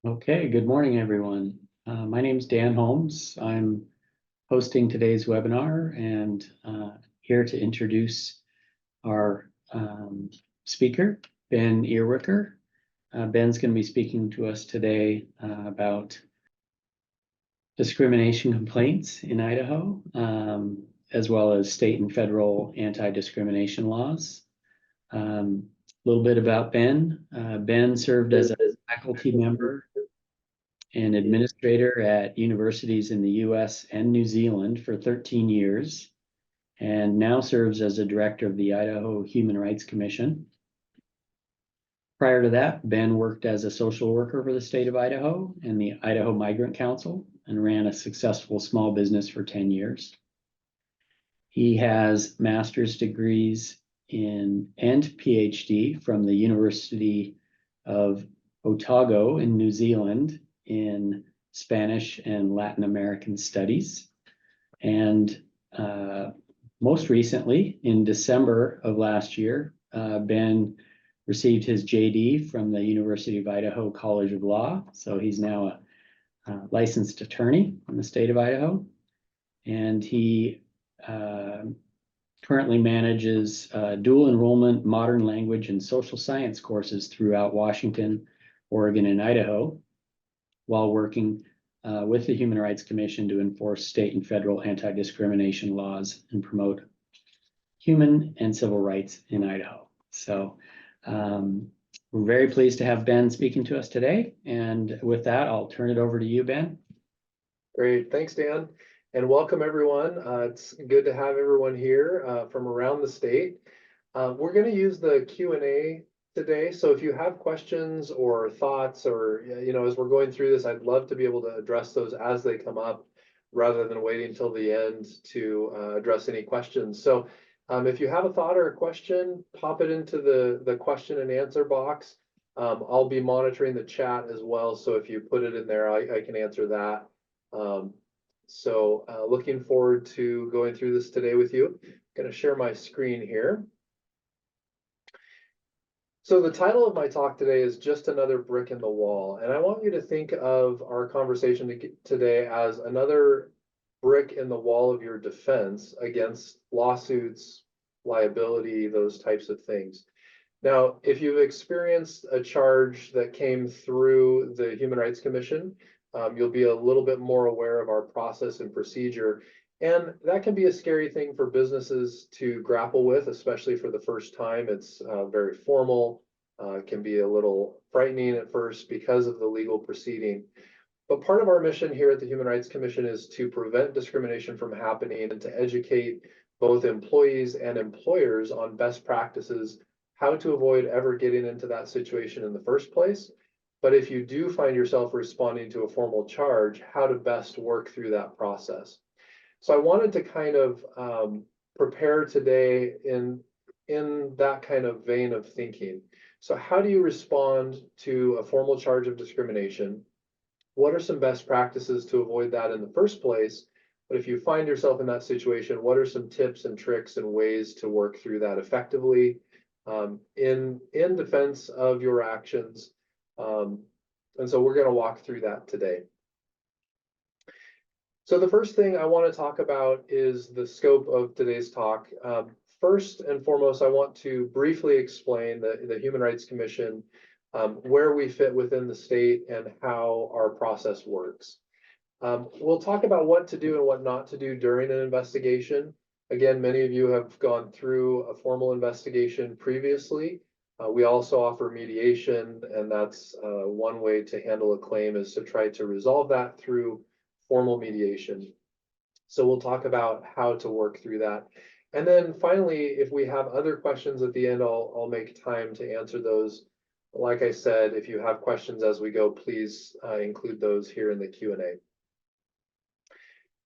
Okay, good morning, everyone. My name is Dan Holmes. I'm hosting today's webinar and here to introduce our speaker, Ben Earwicker. Ben's going to be speaking to us today about discrimination complaints in Idaho, as well as state and federal anti-discrimination laws. A little bit about Ben. Ben served as a faculty member and administrator at universities in the US and New Zealand for 13 years, and now serves as a director of the Idaho Human Rights Commission. Prior to that, Ben worked as a social worker for the state of Idaho and the Idaho Migrant Council and ran a successful small business for 10 years. He has master's degrees and PhD from the University of Otago in New Zealand in Spanish and Latin American studies. And most recently, in December of last year, Ben received his JD from the University of Idaho College of Law. So he's now a licensed attorney in the state of Idaho. And he currently manages dual enrollment, modern language, and social science courses throughout Washington, Oregon, and Idaho, while working with the Human Rights Commission to enforce state and federal anti-discrimination laws and promote human and civil rights in Idaho. So we're very pleased to have Ben speaking to us today. And with that, I'll turn it over to you, Ben. Great, thanks, Dan. And welcome, everyone. It's good to have everyone here from around the state. We're going to use the Q&A today. So if you have questions or thoughts or, as we're going through this, I'd love to be able to address those as they come up rather than waiting until the end to address any questions. So if you have a thought or a question, pop it into the question and answer box. I'll be monitoring the chat as well. So if you put it in there, I can answer that. So looking forward to going through this today with you. I'm going to share my screen here. So the title of my talk today is Just Another Brick in the Wall. And I want you to think of our conversation today as another brick in the wall of your defense against lawsuits, liability, those types of things. Now, if you've experienced a charge that came through the Human Rights Commission, you'll be a little bit more aware of our process and procedure. And that can be a scary thing for businesses to grapple with, especially for the first time. It's very formal, can be a little frightening at first because of the legal proceeding. But part of our mission here at the Human Rights Commission is to prevent discrimination from happening and to educate both employees and employers on best practices, how to avoid ever getting into that situation in the first place. But if you do find yourself responding to a formal charge, how to best work through that process. So I wanted to kind of prepare today in that kind of vein of thinking. So how do you respond to a formal charge of discrimination? What are some best practices to avoid that in the first place? But if you find yourself in that situation, what are some tips and tricks and ways to work through that effectively in defense of your actions? And so we're going to walk through that today. So the first thing I want to talk about is the scope of today's talk. First and foremost, I want to briefly explain the Human Rights Commission, where we fit within the state and how our process works. We'll talk about what to do and what not to do during an investigation. Again, many of you have gone through a formal investigation previously. We also offer mediation, and that's one way to handle a claim is to try to resolve that through formal mediation. So we'll talk about how to work through that. And then finally, if we have other questions at the end, I'll make time to answer those. Like I said, if you have questions as we go, please include those here in the Q&A.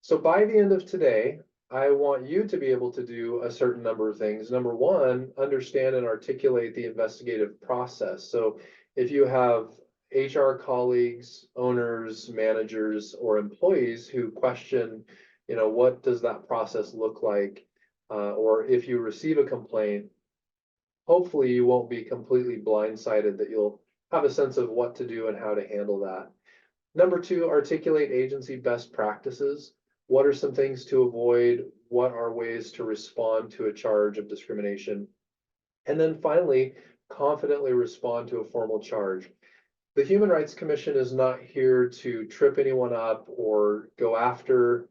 So by the end of today, I want you to be able to do a certain number of things. Number one, understand and articulate the investigative process. So if you have HR colleagues, owners, managers, or employees who question, what does that process look like? Or if you receive a complaint, hopefully you won't be completely blindsided that you'll have a sense of what to do and how to handle that. Number two, articulate agency best practices. What are some things to avoid? What are ways to respond to a charge of discrimination? And then finally, confidently respond to a formal charge. The Human Rights Commission is not here to trip anyone up or go after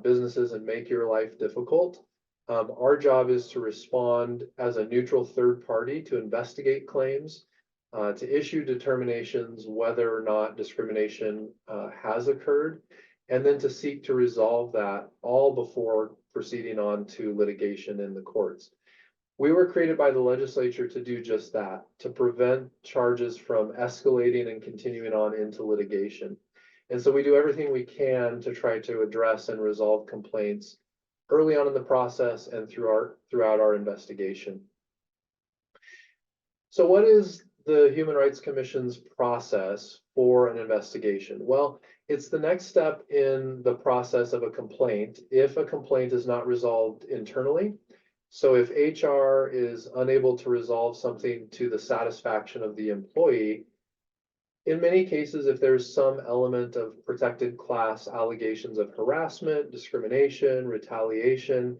businesses and make your life difficult. Our job is to respond as a neutral third party to investigate claims, to issue determinations whether or not discrimination has occurred, and then to seek to resolve that all before proceeding on to litigation in the courts. We were created by the legislature to do just that, to prevent charges from escalating and continuing on into litigation. And so we do everything we can to try to address and resolve complaints early on in the process and throughout our investigation. So what is the Human Rights Commission's process for an investigation? Well, it's the next step in the process of a complaint if a complaint is not resolved internally. So if HR is unable to resolve something to the satisfaction of the employee, in many cases, if there's some element of protected class allegations of harassment, discrimination, retaliation,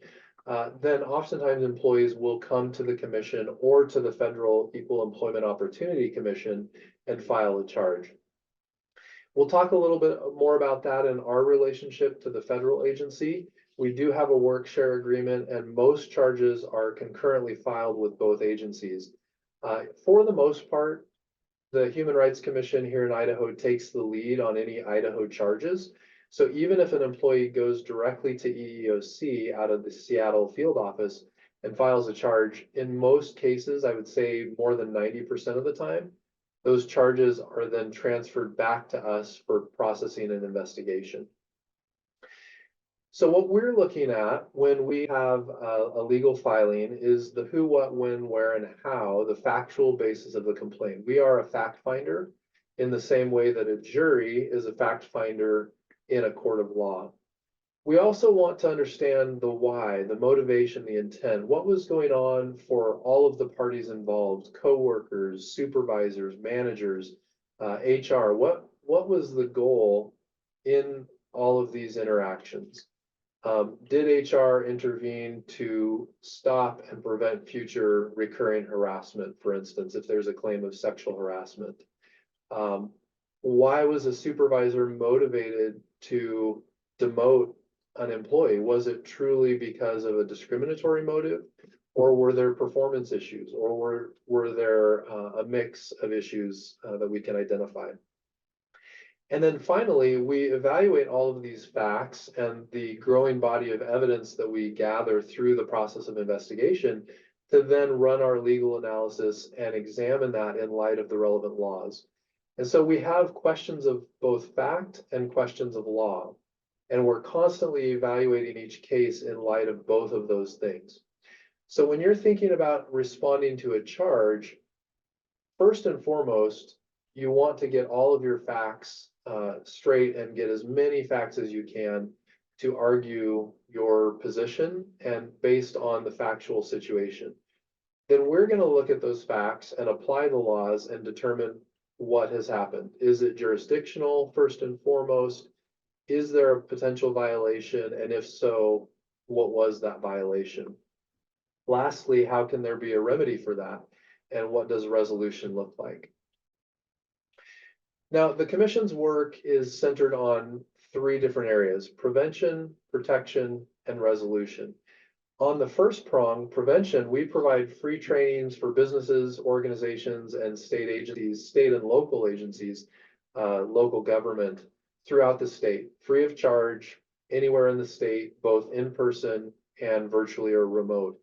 then oftentimes employees will come to the commission or to the Federal Equal Employment Opportunity Commission and file a charge. We'll talk a little bit more about that in our relationship to the federal agency. We do have a work share agreement, and most charges are concurrently filed with both agencies. For the most part, the Human Rights Commission here in Idaho takes the lead on any Idaho charges. So even if an employee goes directly to EEOC out of the Seattle field office and files a charge, in most cases, I would say more than 90% of the time, those charges are then transferred back to us for processing and investigation. So what we're looking at when we have a legal filing is the who, what, when, where, and how, the factual basis of the complaint. We are a fact finder in the same way that a jury is a fact finder in a court of law. We also want to understand the why, the motivation, the intent. What was going on for all of the parties involved, coworkers, supervisors, managers, HR? What was the goal in all of these interactions? Did HR intervene to stop and prevent future recurring harassment, for instance, if there's a claim of sexual harassment? Why was a supervisor motivated to demote an employee? Was it truly because of a discriminatory motive, or were there performance issues, or were there a mix of issues that we can identify? And then finally, we evaluate all of these facts and the growing body of evidence that we gather through the process of investigation to then run our legal analysis and examine that in light of the relevant laws. And so we have questions of both fact and questions of law, and we're constantly evaluating each case in light of both of those things. So when you're thinking about responding to a charge, first and foremost, you want to get all of your facts straight and get as many facts as you can to argue your position and based on the factual situation. Then we're going to look at those facts and apply the laws and determine what has happened. Is it jurisdictional, first and foremost? Is there a potential violation? And if so, what was that violation? Lastly, how can there be a remedy for that? And what does a resolution look like? Now, the Commission's work is centered on three different areas: prevention, protection, and resolution. On the first prong, prevention, we provide free trainings for businesses, organizations, and state agencies, state and local agencies, local government throughout the state, free of charge, anywhere in the state, both in person and virtually or remote.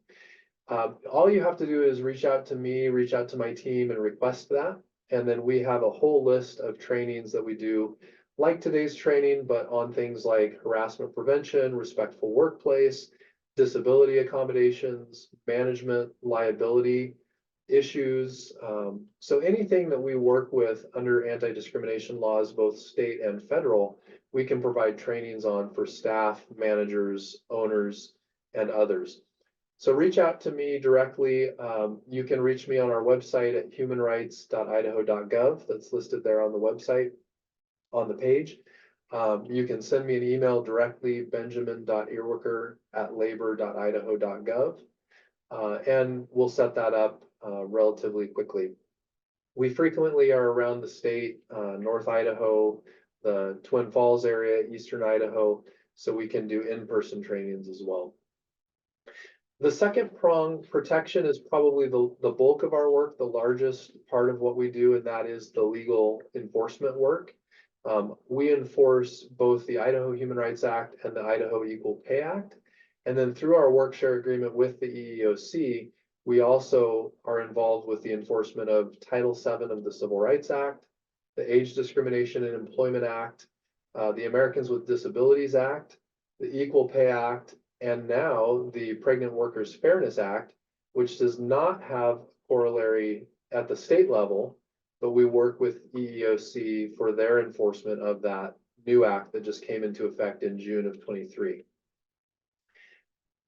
All you have to do is reach out to me, reach out to my team, and request that. And then we have a whole list of trainings that we do, like today's training, but on things like harassment prevention, respectful workplace, disability accommodations, management, liability issues. So anything that we work with under anti-discrimination laws, both state and federal, we can provide trainings on for staff, managers, owners, and others. So reach out to me directly. You can reach me on our website at humanrights.idaho.gov. That's listed there on the website, on the page. You can send me an email directly, benjamin.earwicker@labor.idaho.gov, and we'll set that up relatively quickly. We frequently are around the state, North Idaho, the Twin Falls area, Eastern Idaho, so we can do in-person trainings as well. The second prong, protection, is probably the bulk of our work, the largest part of what we do, and that is the legal enforcement work. We enforce both the Idaho Human Rights Act and the Idaho Equal Pay Act. And then through our work share agreement with the EEOC, we also are involved with the enforcement of Title VII of the Civil Rights Act, the Age Discrimination in Employment Act, the Americans with Disabilities Act, the Equal Pay Act, and now the Pregnant Workers Fairness Act, which does not have corollary at the state level, but we work with EEOC for their enforcement of that new act that just came into effect in June of 23.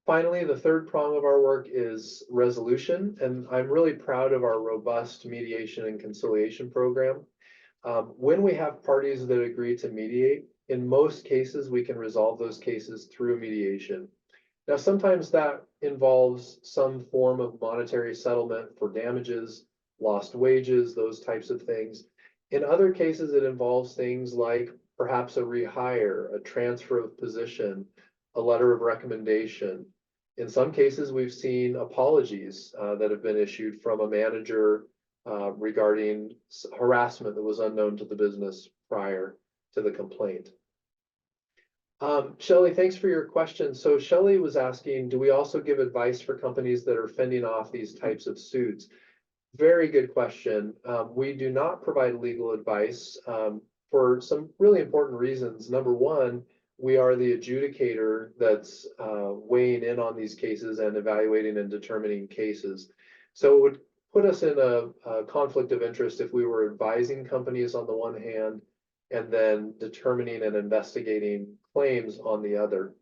Finally, the third prong of our work is resolution, and I'm really proud of our robust mediation and conciliation program. When we have parties that agree to mediate, in most cases, we can resolve those cases through mediation. Now, sometimes that involves some form of monetary settlement for damages, lost wages, those types of things. In other cases, it involves things like perhaps a rehire, a transfer of position, a letter of recommendation. In some cases, we've seen apologies that have been issued from a manager regarding harassment that was unknown to the business prior to the complaint. Shelley, thanks for your question. So Shelley was asking, do we also give advice for companies that are fending off these types of suits? Very good question. We do not provide legal advice for some really important reasons. Number one, we are the adjudicator that's weighing in on these cases and evaluating and determining cases. So it would put us in a conflict of interest if we were advising companies on the one hand and then determining and investigating claims on the other.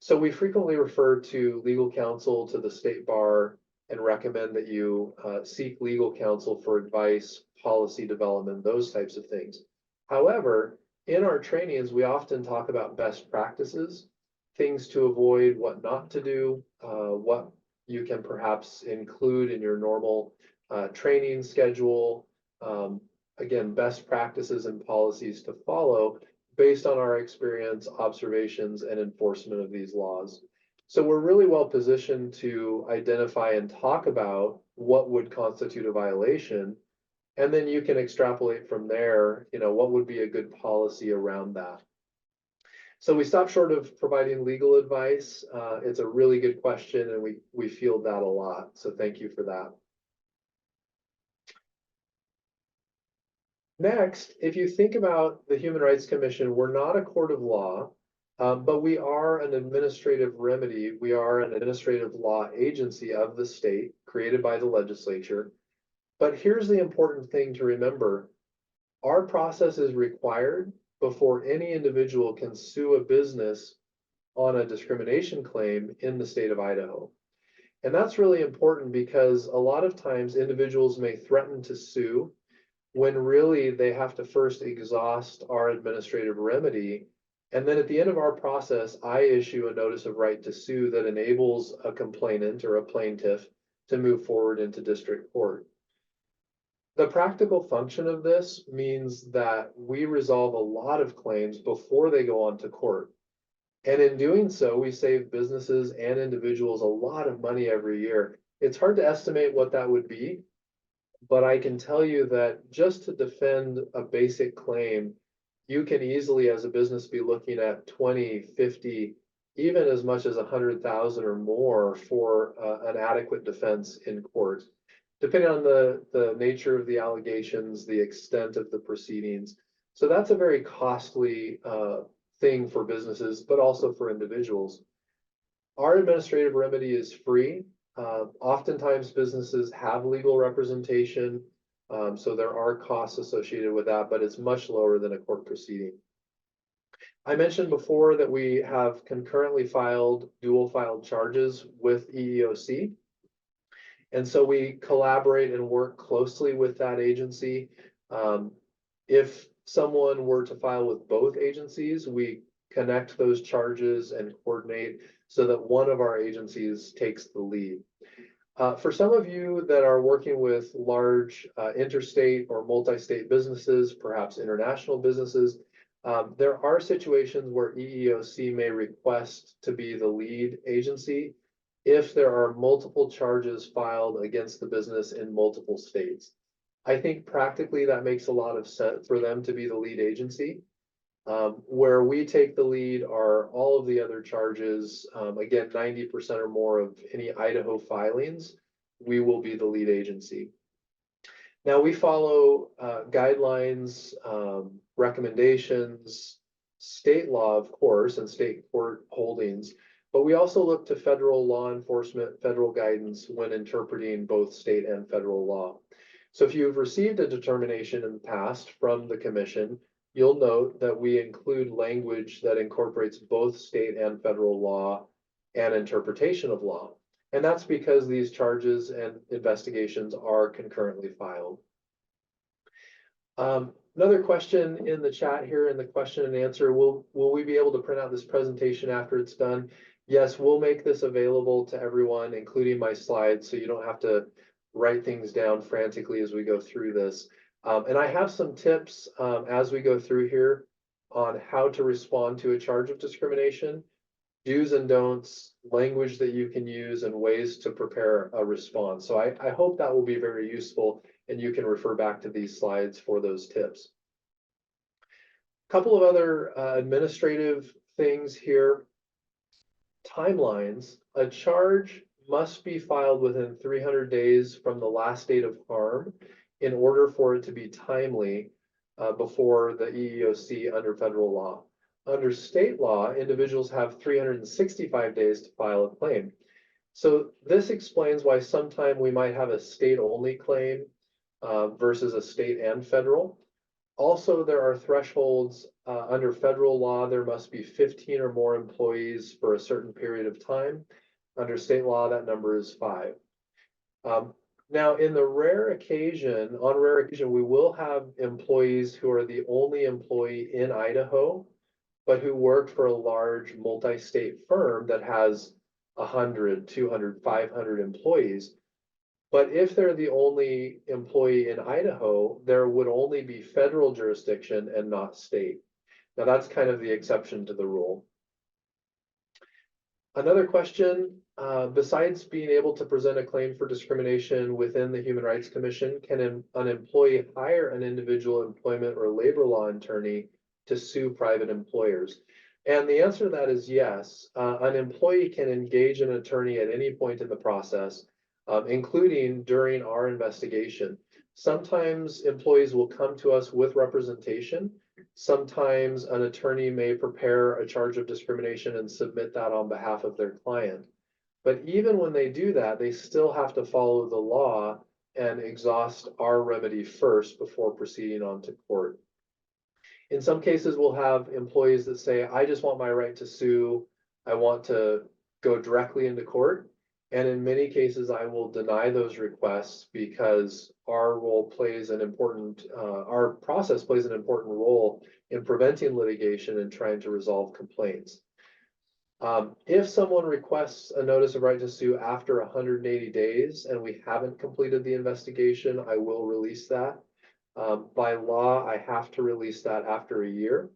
So we frequently refer to legal counsel, to the state bar, and recommend that you seek legal counsel for advice, policy development, those types of things. However, in our trainings, we often talk about best practices, things to avoid, what not to do, what you can perhaps include in your normal training schedule. Again, best practices and policies to follow based on our experience, observations, and enforcement of these laws. So we're really well positioned to identify and talk about what would constitute a violation, and then you can extrapolate from there, what would be a good policy around that. So we stop short of providing legal advice. It's a really good question, and we field that a lot. So thank you for that. Next, if you think about the Human Rights Commission, we're not a court of law, but we are an administrative remedy. We are an administrative law agency of the state created by the legislature. But here's the important thing to remember. Our process is required before any individual can sue a business on a discrimination claim in the state of Idaho. And that's really important because a lot of times individuals may threaten to sue when really they have to first exhaust our administrative remedy. And then at the end of our process, I issue a notice of right to sue that enables a complainant or a plaintiff to move forward into district court. The practical function of this means that we resolve a lot of claims before they go on to court. And in doing so, we save businesses and individuals a lot of money every year. It's hard to estimate what that would be, but I can tell you that just to defend a basic claim, you can easily, as a business, be looking at 20, 50, even as much as 100,000 or more for an adequate defense in court, depending on the nature of the allegations, the extent of the proceedings. So that's a very costly thing for businesses, but also for individuals. Our administrative remedy is free. Oftentimes businesses have legal representation, so there are costs associated with that, but it's much lower than a court proceeding. I mentioned before that we have concurrently filed, dual filed charges with EEOC. And so we collaborate and work closely with that agency. If someone were to file with both agencies, we connect those charges and coordinate so that one of our agencies takes the lead. For some of you that are working with large interstate or multi-state businesses, perhaps international businesses, there are situations where EEOC may request to be the lead agency if there are multiple charges filed against the business in multiple states. I think practically that makes a lot of sense for them to be the lead agency. Where we take the lead are all of the other charges. Again, 90% or more of any Idaho filings, we will be the lead agency. Now we follow guidelines, recommendations, state law, of course, and state court holdings, but we also look to federal law enforcement, federal guidance when interpreting both state and federal law. So if you've received a determination in the past from the commission, you'll note that we include language that incorporates both state and federal law and interpretation of law. And that's because these charges and investigations are concurrently filed. Another question in the chat here in the question and answer, will we be able to print out this presentation after it's done? Yes, we'll make this available to everyone, including my slides, so you don't have to write things down frantically as we go through this. And I have some tips as we go through here on how to respond to a charge of discrimination, do's and don'ts, language that you can use, and ways to prepare a response. So I hope that will be very useful, and you can refer back to these slides for those tips. A couple of other administrative things here. Timelines. A charge must be filed within 300 days from the last date of harm in order for it to be timely before the EEOC under federal law. Under state law, individuals have 365 days to file a claim. So this explains why sometime we might have a state-only claim versus a state and federal. Also, there are thresholds under federal law. There must be 15 or more employees for a certain period of time. Under state law, that number is 5. Now, on rare occasion, we will have employees who are the only employee in Idaho, but who work for a large multi-state firm that has 100, 200, 500 employees. But if they're the only employee in Idaho, there would only be federal jurisdiction and not state. Now that's kind of the exception to the rule. Another question, besides being able to present a claim for discrimination within the Human Rights Commission, can an employee hire an individual employment or labor law attorney to sue private employers? And the answer to that is yes. An employee can engage an attorney at any point in the process, including during our investigation. Sometimes employees will come to us with representation. Sometimes an attorney may prepare a charge of discrimination and submit that on behalf of their client. But even when they do that, they still have to follow the law and exhaust our remedy first before proceeding on to court. In some cases, we'll have employees that say, I just want my right to sue. I want to go directly into court. And in many cases, I will deny those requests because our process plays an important role in preventing litigation and trying to resolve complaints. If someone requests a notice of right to sue after 180 days and we haven't completed the investigation, I will release that. By law, I have to release that after a year,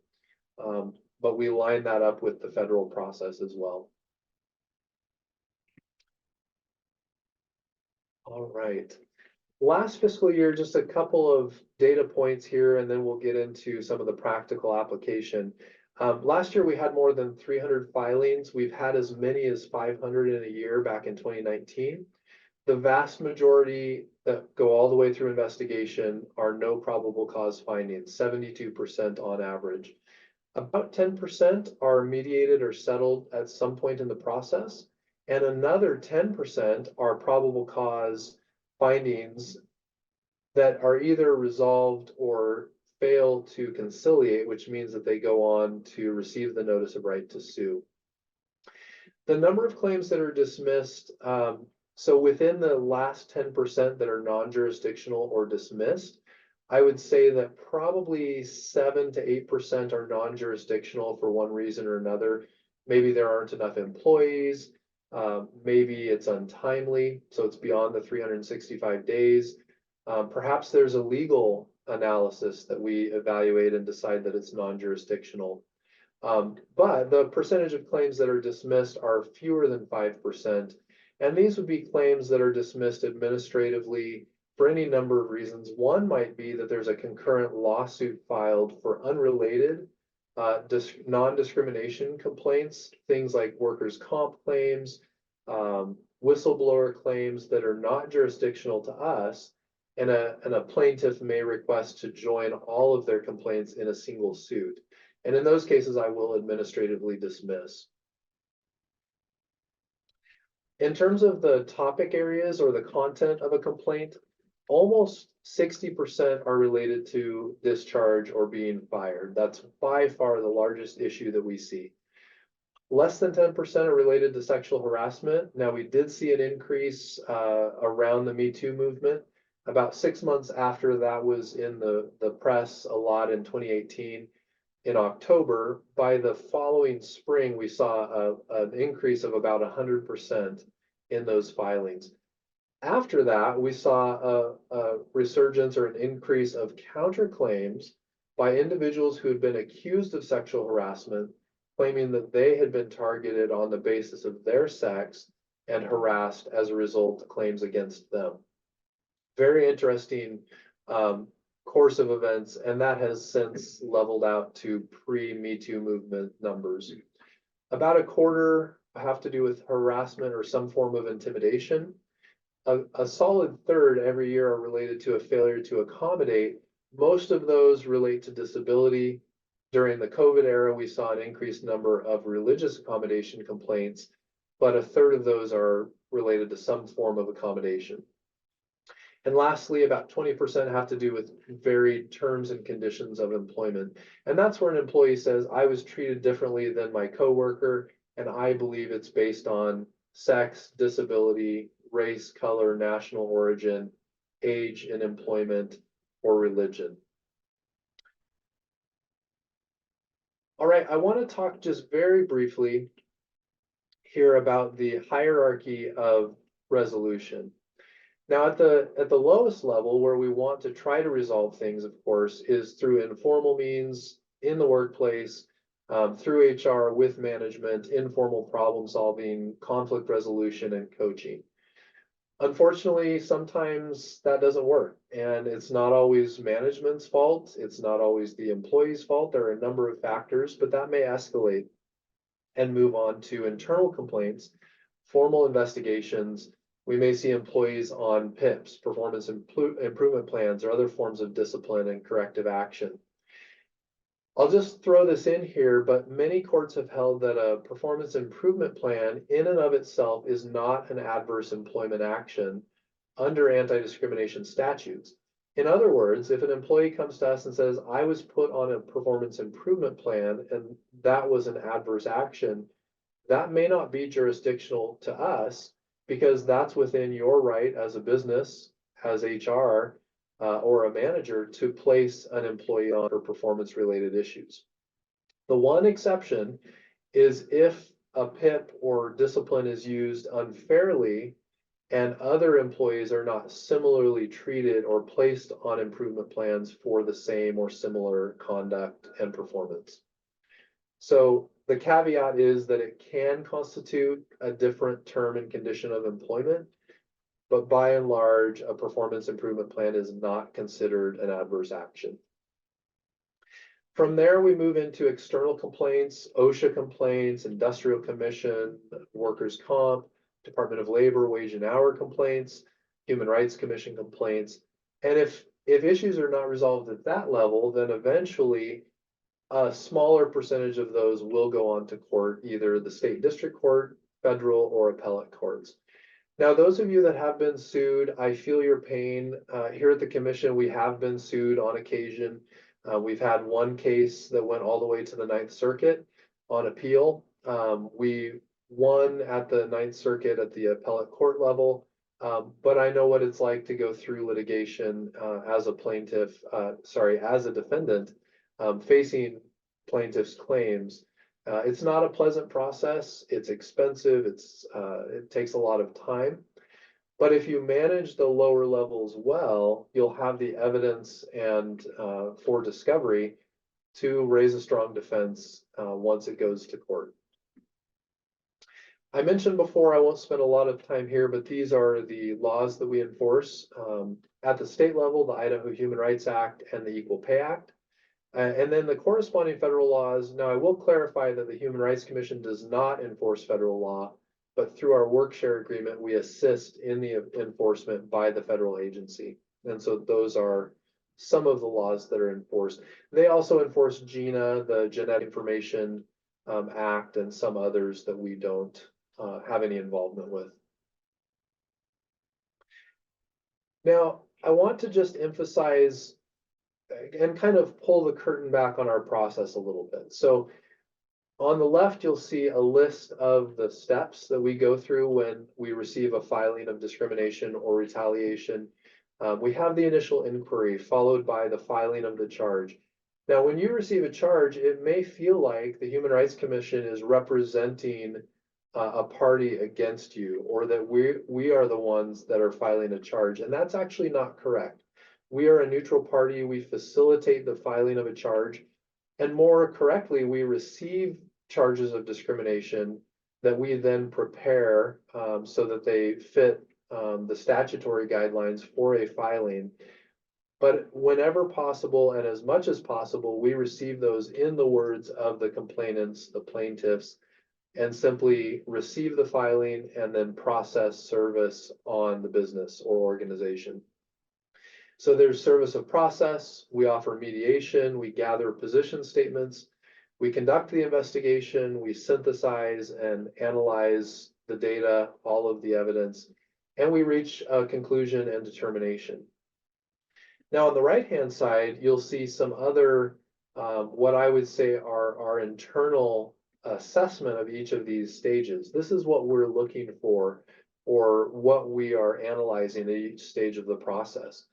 but we line that up with the federal process as well. All right. Last fiscal year, just a couple of data points here, and then we'll get into some of the practical application. Last year, we had more than 300 filings. We've had as many as 500 in a year back in 2019. The vast majority that go all the way through investigation are no probable cause findings, 72% on average. About 10% are mediated or settled at some point in the process. And another 10% are probable cause findings that are either resolved or fail to conciliate, which means that they go on to receive the notice of right to sue. The number of claims that are dismissed, so within the last 10% that are non-jurisdictional or dismissed, I would say that probably 7 to 8% are non-jurisdictional for one reason or another. Maybe there aren't enough employees, maybe it's untimely, so it's beyond the 365 days. Perhaps there's a legal analysis that we evaluate and decide that it's non-jurisdictional. But the percentage of claims that are dismissed are fewer than 5%. And these would be claims that are dismissed administratively for any number of reasons. One might be that there's a concurrent lawsuit filed for unrelated non-discrimination complaints, things like workers' comp claims, whistleblower claims that are not jurisdictional to us, and a plaintiff may request to join all of their complaints in a single suit. And in those cases, I will administratively dismiss. In terms of the topic areas or the content of a complaint, almost 60% are related to discharge or being fired. That's by far the largest issue that we see. Less than 10% are related to sexual harassment. Now, we did see an increase around the Me Too movement. About 6 months after that was in the press a lot in 2018, in October, by the following spring, we saw an increase of about 100% in those filings. After that, we saw a resurgence or an increase of counterclaims by individuals who had been accused of sexual harassment, claiming that they had been targeted on the basis of their sex and harassed as a result of claims against them. Very interesting course of events, and that has since leveled out to pre-Me Too movement numbers. About a quarter have to do with harassment or some form of intimidation. A solid third every year are related to a failure to accommodate. Most of those relate to disability. During the COVID era, we saw an increased number of religious accommodation complaints, but a third of those are related to some form of accommodation. And lastly, about 20% have to do with varied terms and conditions of employment. And that's where an employee says, I was treated differently than my coworker, and I believe it's based on sex, disability, race, color, national origin, age in employment, or religion. All right, I want to talk just very briefly here about the hierarchy of resolution. Now, at the lowest level, where we want to try to resolve things, of course, is through informal means in the workplace, through HR with management, informal problem solving, conflict resolution, and coaching. Unfortunately, sometimes that doesn't work, and it's not always management's fault. It's not always the employee's fault. There are a number of factors, but that may escalate and move on to internal complaints, formal investigations. We may see employees on PIPs, performance improvement plans, or other forms of discipline and corrective action. I'll just throw this in here, but many courts have held that a performance improvement plan in and of itself is not an adverse employment action under anti-discrimination statutes. In other words, if an employee comes to us and says, I was put on a performance improvement plan and that was an adverse action, that may not be jurisdictional to us because that's within your right as a business, as HR, or a manager to place an employee on for performance-related issues. The one exception is if a PIP or discipline is used unfairly and other employees are not similarly treated or placed on improvement plans for the same or similar conduct and performance. So the caveat is that it can constitute a different term and condition of employment, but by and large, a performance improvement plan is not considered an adverse action. From there, we move into external complaints, OSHA complaints, Industrial Commission, Workers' Comp, Department of Labor, Wage and Hour complaints, Human Rights Commission complaints. And if issues are not resolved at that level, then eventually a smaller percentage of those will go on to court, either the state district court, federal, or appellate courts. Now, those of you that have been sued, I feel your pain. Here at the commission, we have been sued on occasion. We've had one case that went all the way to the Ninth Circuit on appeal. We won at the Ninth Circuit at the appellate court level, but I know what it's like to go through litigation as a plaintiff, as a defendant, facing plaintiff's claims. It's not a pleasant process. It's expensive. It takes a lot of time. But if you manage the lower levels well, you'll have the evidence and for discovery to raise a strong defense once it goes to court. I mentioned before, I won't spend a lot of time here, but these are the laws that we enforce. At the state level, the Idaho Human Rights Act and the Equal Pay Act. And then the corresponding federal laws. Now, I will clarify that the Human Rights Commission does not enforce federal law, but through our work share agreement, we assist in the enforcement by the federal agency. And so those are some of the laws that are enforced. They also enforce GINA, the Genetic Information Act, and some others that we don't have any involvement with. Now, I want to just emphasize and kind of pull the curtain back on our process a little bit. So on the left, you'll see a list of the steps that we go through when we receive a filing of discrimination or retaliation. We have the initial inquiry followed by the filing of the charge. Now, when you receive a charge, it may feel like the Human Rights Commission is representing a party against you, or that we are the ones that are filing a charge, and that's actually not correct. We are a neutral party. We facilitate the filing of a charge, and more correctly, we receive charges of discrimination that we then prepare so that they fit the statutory guidelines for a filing. But whenever possible and as much as possible, we receive those in the words of the complainants, the plaintiffs, and simply receive the filing and then process service on the business or organization. So there's service of process, we offer mediation, we gather position statements, we conduct the investigation, we synthesize and analyze the data, all of the evidence, and we reach a conclusion and determination. Now on the right-hand side, you'll see some other, what I would say are our internal assessment of each of these stages. This is what we're looking for, or what we are analyzing at each stage of the process.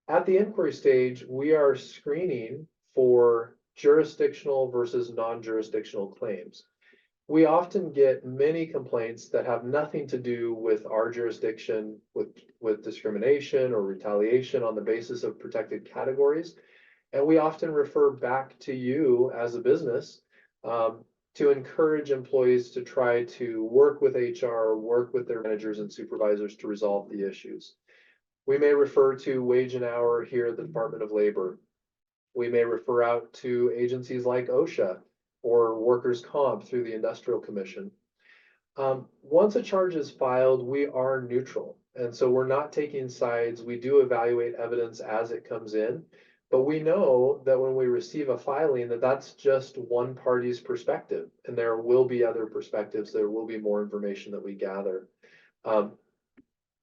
At the inquiry stage, we are screening for jurisdictional versus non-jurisdictional claims. We often get many complaints that have nothing to do with our jurisdiction, with discrimination or retaliation on the basis of protected categories. And we often refer back to you as a business to encourage employees to try to work with HR, work with their managers and supervisors to resolve the issues. We may refer to wage and hour here at the Department of Labor. We may refer out to agencies like OSHA or workers' comp through the Industrial Commission. Once a charge is filed, we are neutral. And so we're not taking sides. We do evaluate evidence as it comes in, but we know that when we receive a filing, that's just one party's perspective, and there will be other perspectives. There will be more information that we gather.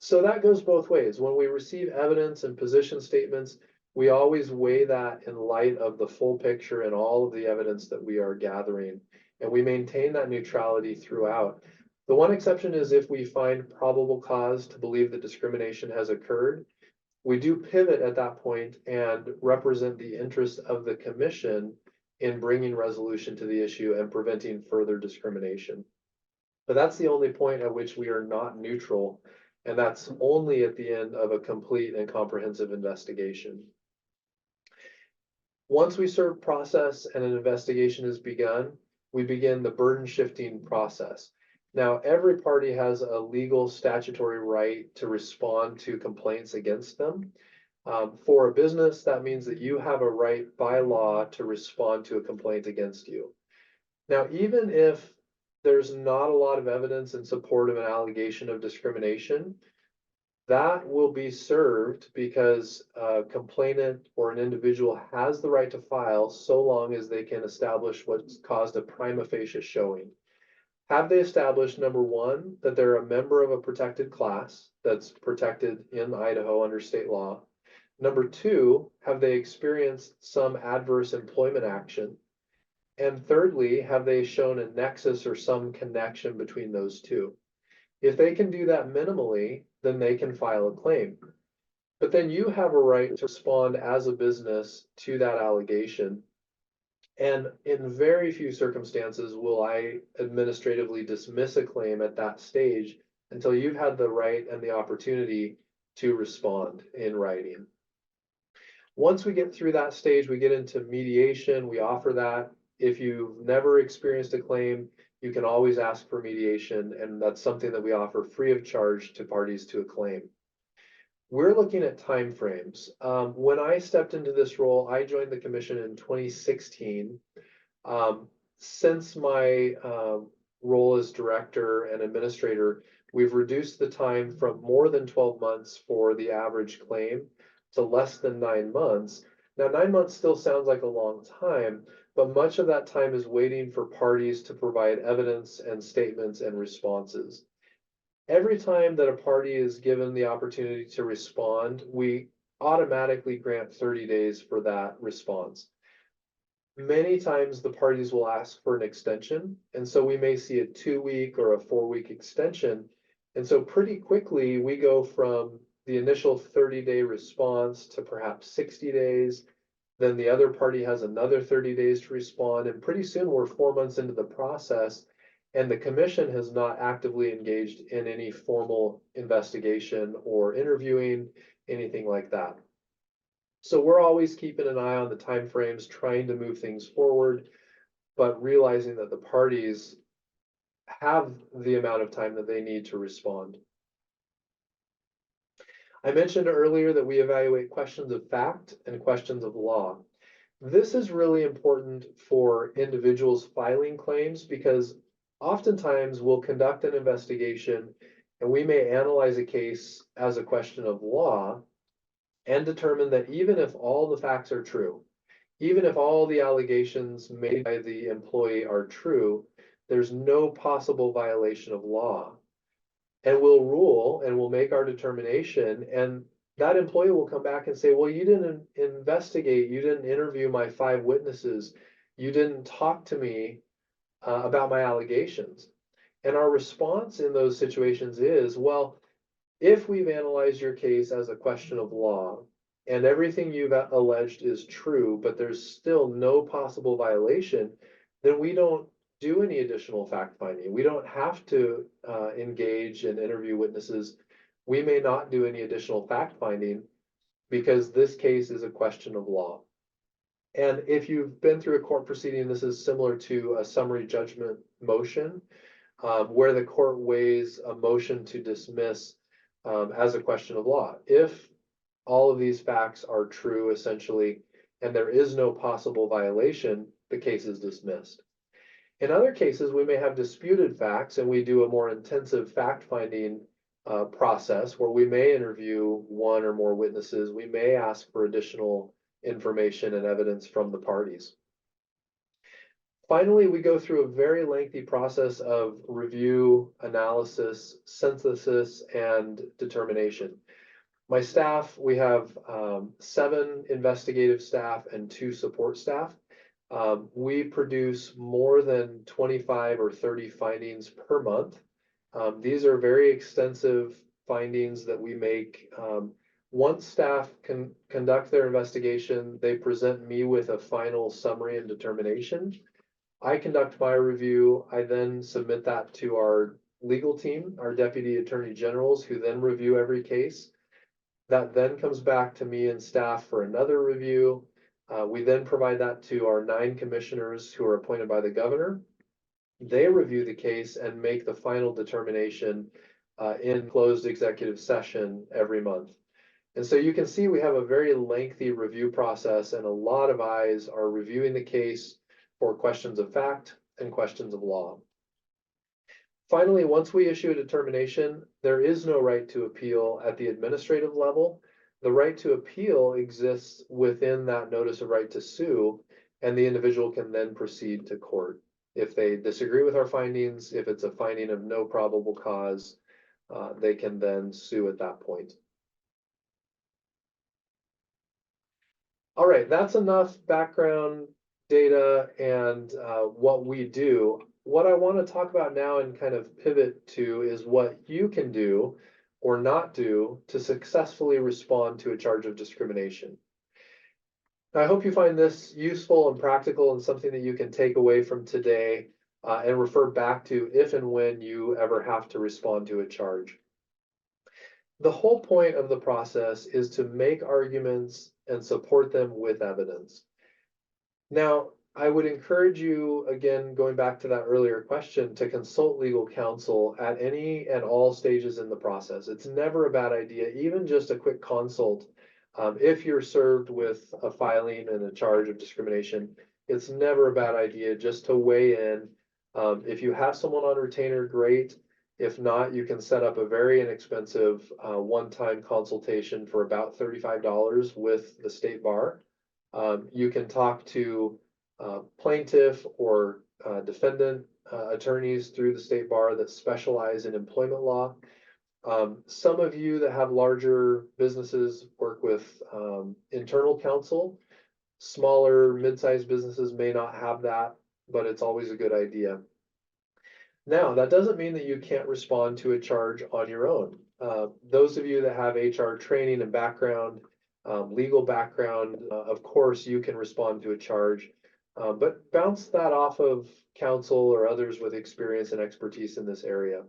So that goes both ways. When we receive evidence and position statements, we always weigh that in light of the full picture and all of the evidence that we are gathering, and we maintain that neutrality throughout. The one exception is if we find probable cause to believe that discrimination has occurred, we do pivot at that point and represent the interest of the commission in bringing resolution to the issue and preventing further discrimination. But that's the only point at which we are not neutral, and that's only at the end of a complete and comprehensive investigation. Once we serve process and an investigation is begun, we begin the burden shifting process. Now, every party has a legal statutory right to respond to complaints against them. For a business, that means that you have a right by law to respond to a complaint against you. Now, even if there's not a lot of evidence in support of an allegation of discrimination, that will be served because a complainant or an individual has the right to file so long as they can establish what's caused a prima facie showing. Have they established, number one, that they're a member of a protected class that's protected in Idaho under state law? Number two, have they experienced some adverse employment action? And thirdly, have they shown a nexus or some connection between those two? If they can do that minimally, then they can file a claim. But then you have a right to respond as a business to that allegation. And in very few circumstances will I administratively dismiss a claim at that stage until you've had the right and the opportunity to respond in writing. Once we get through that stage, we get into mediation. We offer that. If you've never experienced a claim, you can always ask for mediation, and that's something that we offer free of charge to parties to a claim. We're looking at timeframes. When I stepped into this role, I joined the commission in 2016. Since my role as director and administrator, we've reduced the time from more than 12 months for the average claim to less than 9 months. Now, 9 months still sounds like a long time, but much of that time is waiting for parties to provide evidence and statements and responses. Every time that a party is given the opportunity to respond, we automatically grant 30 days for that response. Many times the parties will ask for an extension, and so we may see a 2-week or a 4-week extension. And so pretty quickly we go from the initial 30-day response to perhaps 60 days. Then the other party has another 30 days to respond, and pretty soon we're 4 months into the process, and the commission has not actively engaged in any formal investigation or interviewing, anything like that. So we're always keeping an eye on the timeframes, trying to move things forward, but realizing that the parties have the amount of time that they need to respond. I mentioned earlier that we evaluate questions of fact and questions of law. This is really important for individuals filing claims because oftentimes we'll conduct an investigation and we may analyze a case as a question of law and determine that even if all the facts are true, even if all the allegations made by the employee are true, there's no possible violation of law. And we'll rule and we'll make our determination, and that employee will come back and say, well, you didn't investigate, you didn't interview my 5 witnesses, you didn't talk to me about my allegations. And our response in those situations is, well, if we've analyzed your case as a question of law and everything you've alleged is true, but there's still no possible violation, then we don't do any additional fact finding. We don't have to engage and interview witnesses. We may not do any additional fact finding because this case is a question of law. And if you've been through a court proceeding, this is similar to a summary judgment motion, where the court weighs a motion to dismiss as a question of law. If all of these facts are true, essentially, and there is no possible violation, the case is dismissed. In other cases, we may have disputed facts and we do a more intensive fact-finding process where we may interview 1 or more witnesses. We may ask for additional information and evidence from the parties. Finally, we go through a very lengthy process of review, analysis, synthesis, and determination. My staff, we have 7 investigative staff and 2 support staff. We produce more than 25 or 30 findings per month. These are very extensive findings that we make. Once staff can conduct their investigation, they present me with a final summary and determination. I conduct my review. I then submit that to our legal team, our deputy attorney generals, who then review every case. That then comes back to me and staff for another review. We then provide that to our 9 commissioners who are appointed by the governor. They review the case and make the final determination in closed executive session every month. And so you can see we have a very lengthy review process, and a lot of eyes are reviewing the case for questions of fact and questions of law. Finally, once we issue a determination, there is no right to appeal at the administrative level. The right to appeal exists within that notice of right to sue, and the individual can then proceed to court. If they disagree with our findings, if it's a finding of no probable cause, they can then sue at that point. All right, that's enough background data and what we do. What I want to talk about now and kind of pivot to is what you can do or not do to successfully respond to a charge of discrimination. I hope you find this useful and practical and something that you can take away from today and refer back to if and when you ever have to respond to a charge. The whole point of the process is to make arguments and support them with evidence. Now, I would encourage you, again, going back to that earlier question, to consult legal counsel at any and all stages in the process. It's never a bad idea, even just a quick consult. If you're served with a filing and a charge of discrimination, it's never a bad idea just to weigh in. If you have someone on retainer, great. If not, you can set up a very inexpensive one-time consultation for about $35 with the state bar. You can talk to plaintiff or defendant attorneys through the state bar that specialize in employment law. Some of you that have larger businesses work with internal counsel. Smaller, mid-sized businesses may not have that, but it's always a good idea. Now, that doesn't mean that you can't respond to a charge on your own. Those of you that have HR training and background, legal background, of course, you can respond to a charge, but bounce that off of counsel or others with experience and expertise in this area.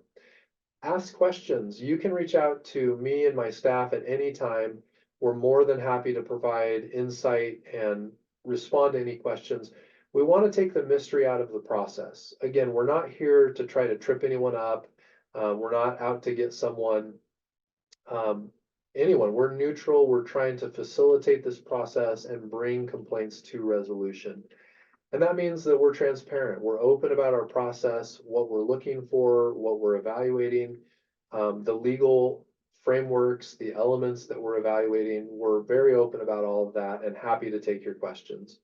Ask questions. You can reach out to me and my staff at any time. We're more than happy to provide insight and respond to any questions. We want to take the mystery out of the process. Again, we're not here to try to trip anyone up. We're not out to get someone, anyone. We're neutral. We're trying to facilitate this process and bring complaints to resolution. And that means that we're transparent. We're open about our process, what we're looking for, what we're evaluating, the legal frameworks, the elements that we're evaluating. We're very open about all of that and happy to take your questions.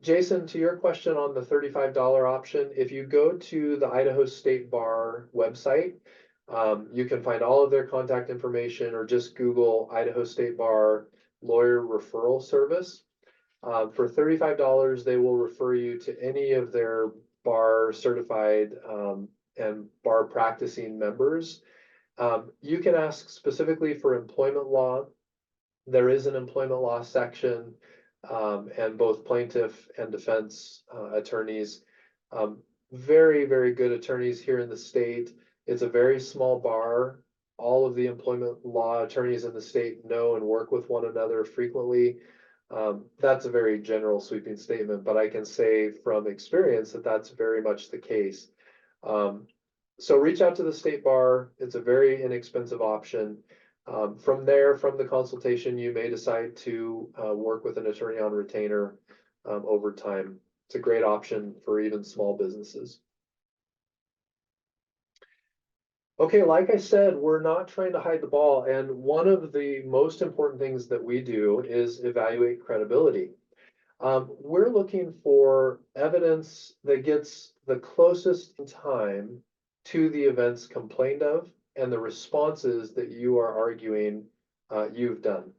Jason, to your question on the $35 option, if you go to the Idaho State Bar website, you can find all of their contact information or just Google Idaho State Bar Lawyer Referral Service. For $35, they will refer you to any of their bar certified and bar practicing members. You can ask specifically for employment law. There is an employment law section, and both plaintiff and defense attorneys, very, very good attorneys here in the state. It's a very small bar. All of the employment law attorneys in the state know and work with one another frequently. That's a very general sweeping statement, but I can say from experience that that's very much the case. So reach out to the state bar. It's a very inexpensive option. From there, from the consultation, you may decide to work with an attorney on retainer over time. It's a great option for even small businesses. Okay, like I said, we're not trying to hide the ball, and one of the most important things that we do is evaluate credibility. We're looking for evidence that gets the closest in time to the events complained of and the responses that you are arguing you've done.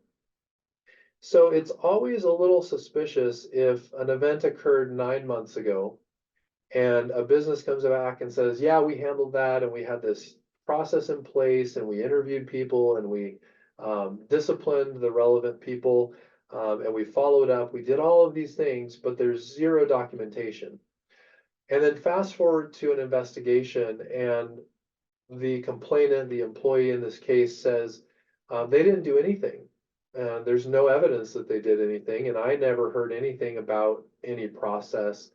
So it's always a little suspicious if an event occurred 9 months ago and a business comes back and says, yeah, we handled that and we had this process in place and we interviewed people and we disciplined the relevant people and we followed up. We did all of these things, but there's zero documentation. And then fast forward to an investigation and the complainant, the employee in this case, says they didn't do anything. There's no evidence that they did anything, and I never heard anything about any process.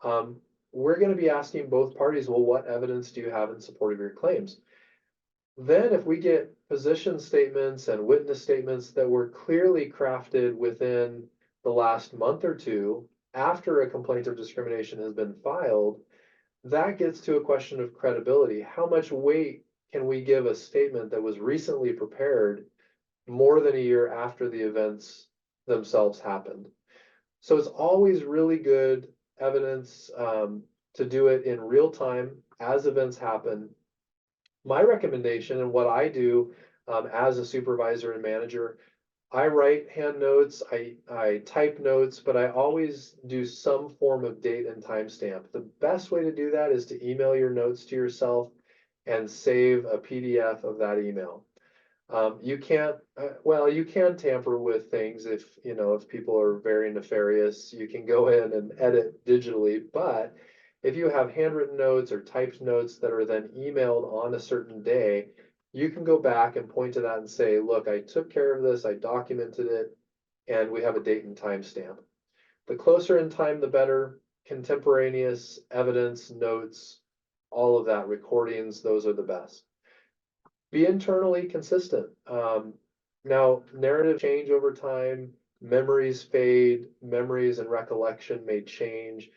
We're going to be asking both parties, well, what evidence do you have in support of your claims? Then if we get position statements and witness statements that were clearly crafted within the last month or two after a complaint of discrimination has been filed, that gets to a question of credibility. How much weight can we give a statement that was recently prepared more than a year after the events themselves happened? So it's always really good evidence to do it in real time as events happen. My recommendation and what I do as a supervisor and manager, I write hand notes, I type notes, but I always do some form of date and timestamp. The best way to do that is to email your notes to yourself and save a PDF of that email. You can't, well, you can tamper with things if people are very nefarious, you can go in and edit digitally, but if you have handwritten notes or typed notes that are then emailed on a certain day, you can go back and point to that and say, look, I took care of this, I documented it, and we have a date and time stamp. The closer in time, the better. Contemporaneous evidence, notes, all of that, recordings, those are the best. Be internally consistent. Now, narrative change over time, memories fade, memories and recollection may change.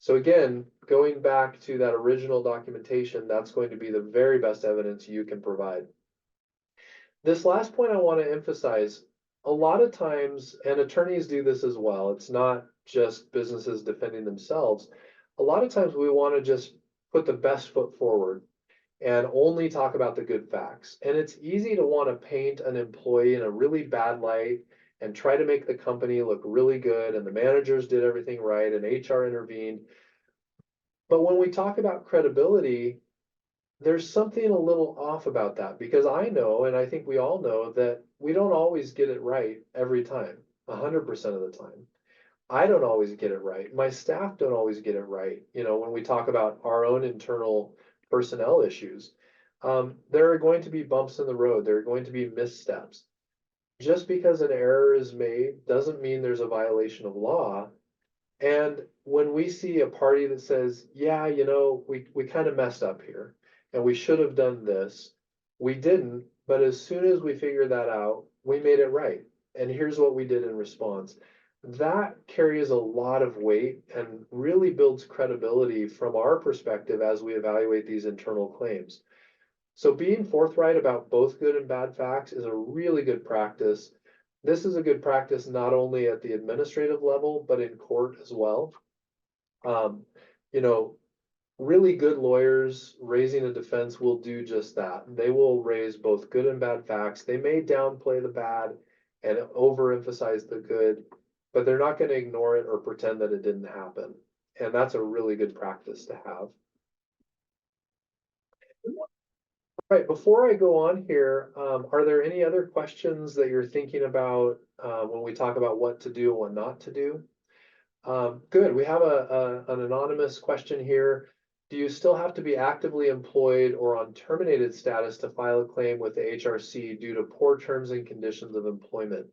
So again, going back to that original documentation, that's going to be the very best evidence you can provide. This last point I want to emphasize, a lot of times, and attorneys do this as well, it's not just businesses defending themselves. A lot of times we want to just put the best foot forward and only talk about the good facts. And it's easy to want to paint an employee in a really bad light and try to make the company look really good and the managers did everything right and HR intervened. But when we talk about credibility, there's something a little off about that, because I know, and I think we all know, that we don't always get it right every time, 100% of the time. I don't always get it right. My staff don't always get it right. When we talk about our own internal personnel issues, there are going to be bumps in the road. There are going to be missteps. Just because an error is made doesn't mean there's a violation of law. And when we see a party that says, yeah, we kind of messed up here and we should have done this, we didn't, but as soon as we figured that out, we made it right. And here's what we did in response. That carries a lot of weight and really builds credibility from our perspective as we evaluate these internal claims. So being forthright about both good and bad facts is a really good practice. This is a good practice not only at the administrative level, but in court as well. You know, really good lawyers raising a defense will do just that. They will raise both good and bad facts. They may downplay the bad and overemphasize the good, but they're not going to ignore it or pretend that it didn't happen. And that's a really good practice to have. Right, before I go on here, are there any other questions that you're thinking about when we talk about what to do and what not to do? Good, we have an anonymous question here. Do you still have to be actively employed or on terminated status to file a claim with the HRC due to poor terms and conditions of employment?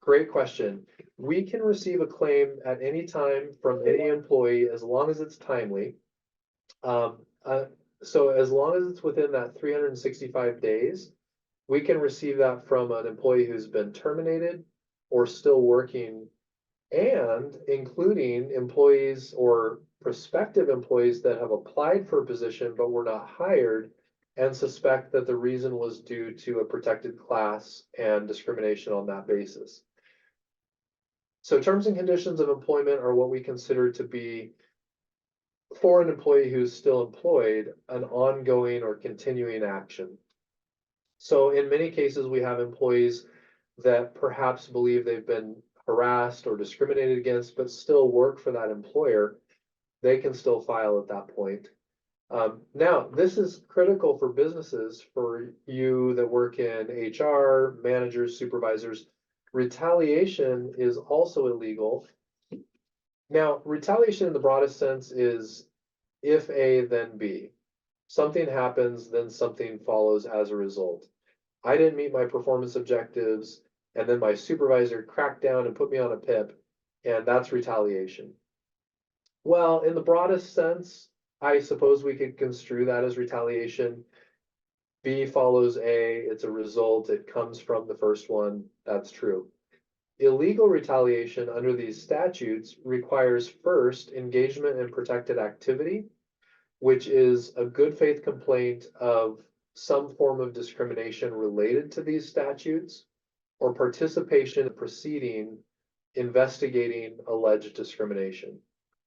Great question. We can receive a claim at any time from any employee as long as it's timely. So as long as it's within that 365 days, we can receive that from an employee who's been terminated or still working, and including employees or prospective employees that have applied for a position but were not hired and suspect that the reason was due to a protected class and discrimination on that basis. So terms and conditions of employment are what we consider to be, for an employee who's still employed, an ongoing or continuing action. So in many cases, we have employees that perhaps believe they've been harassed or discriminated against, but still work for that employer. They can still file at that point. Now, this is critical for businesses, for you that work in HR, managers, supervisors. Retaliation is also illegal. Now, retaliation in the broadest sense is if A, then B. Something happens, then something follows as a result. I didn't meet my performance objectives, and then my supervisor cracked down and put me on a PIP, and that's retaliation. Well, in the broadest sense, I suppose we could construe that as retaliation. B follows A, it's a result, it comes from the first one, that's true. Illegal retaliation under these statutes requires first engagement in protected activity, which is a good faith complaint of some form of discrimination related to these statutes, or participation in a proceeding investigating alleged discrimination.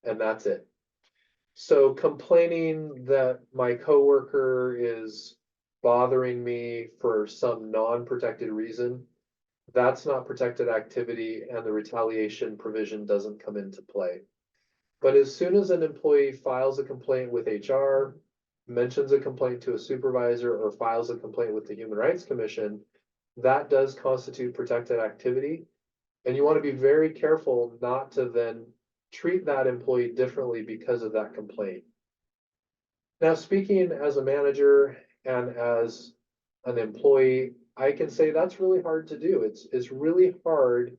And that's it. So complaining that my coworker is bothering me for some non-protected reason, that's not protected activity and the retaliation provision doesn't come into play. But as soon as an employee files a complaint with HR, mentions a complaint to a supervisor, or files a complaint with the Human Rights Commission, that does constitute protected activity. And you want to be very careful not to then treat that employee differently because of that complaint. Now, speaking as a manager and as an employee, I can say that's really hard to do. It's really hard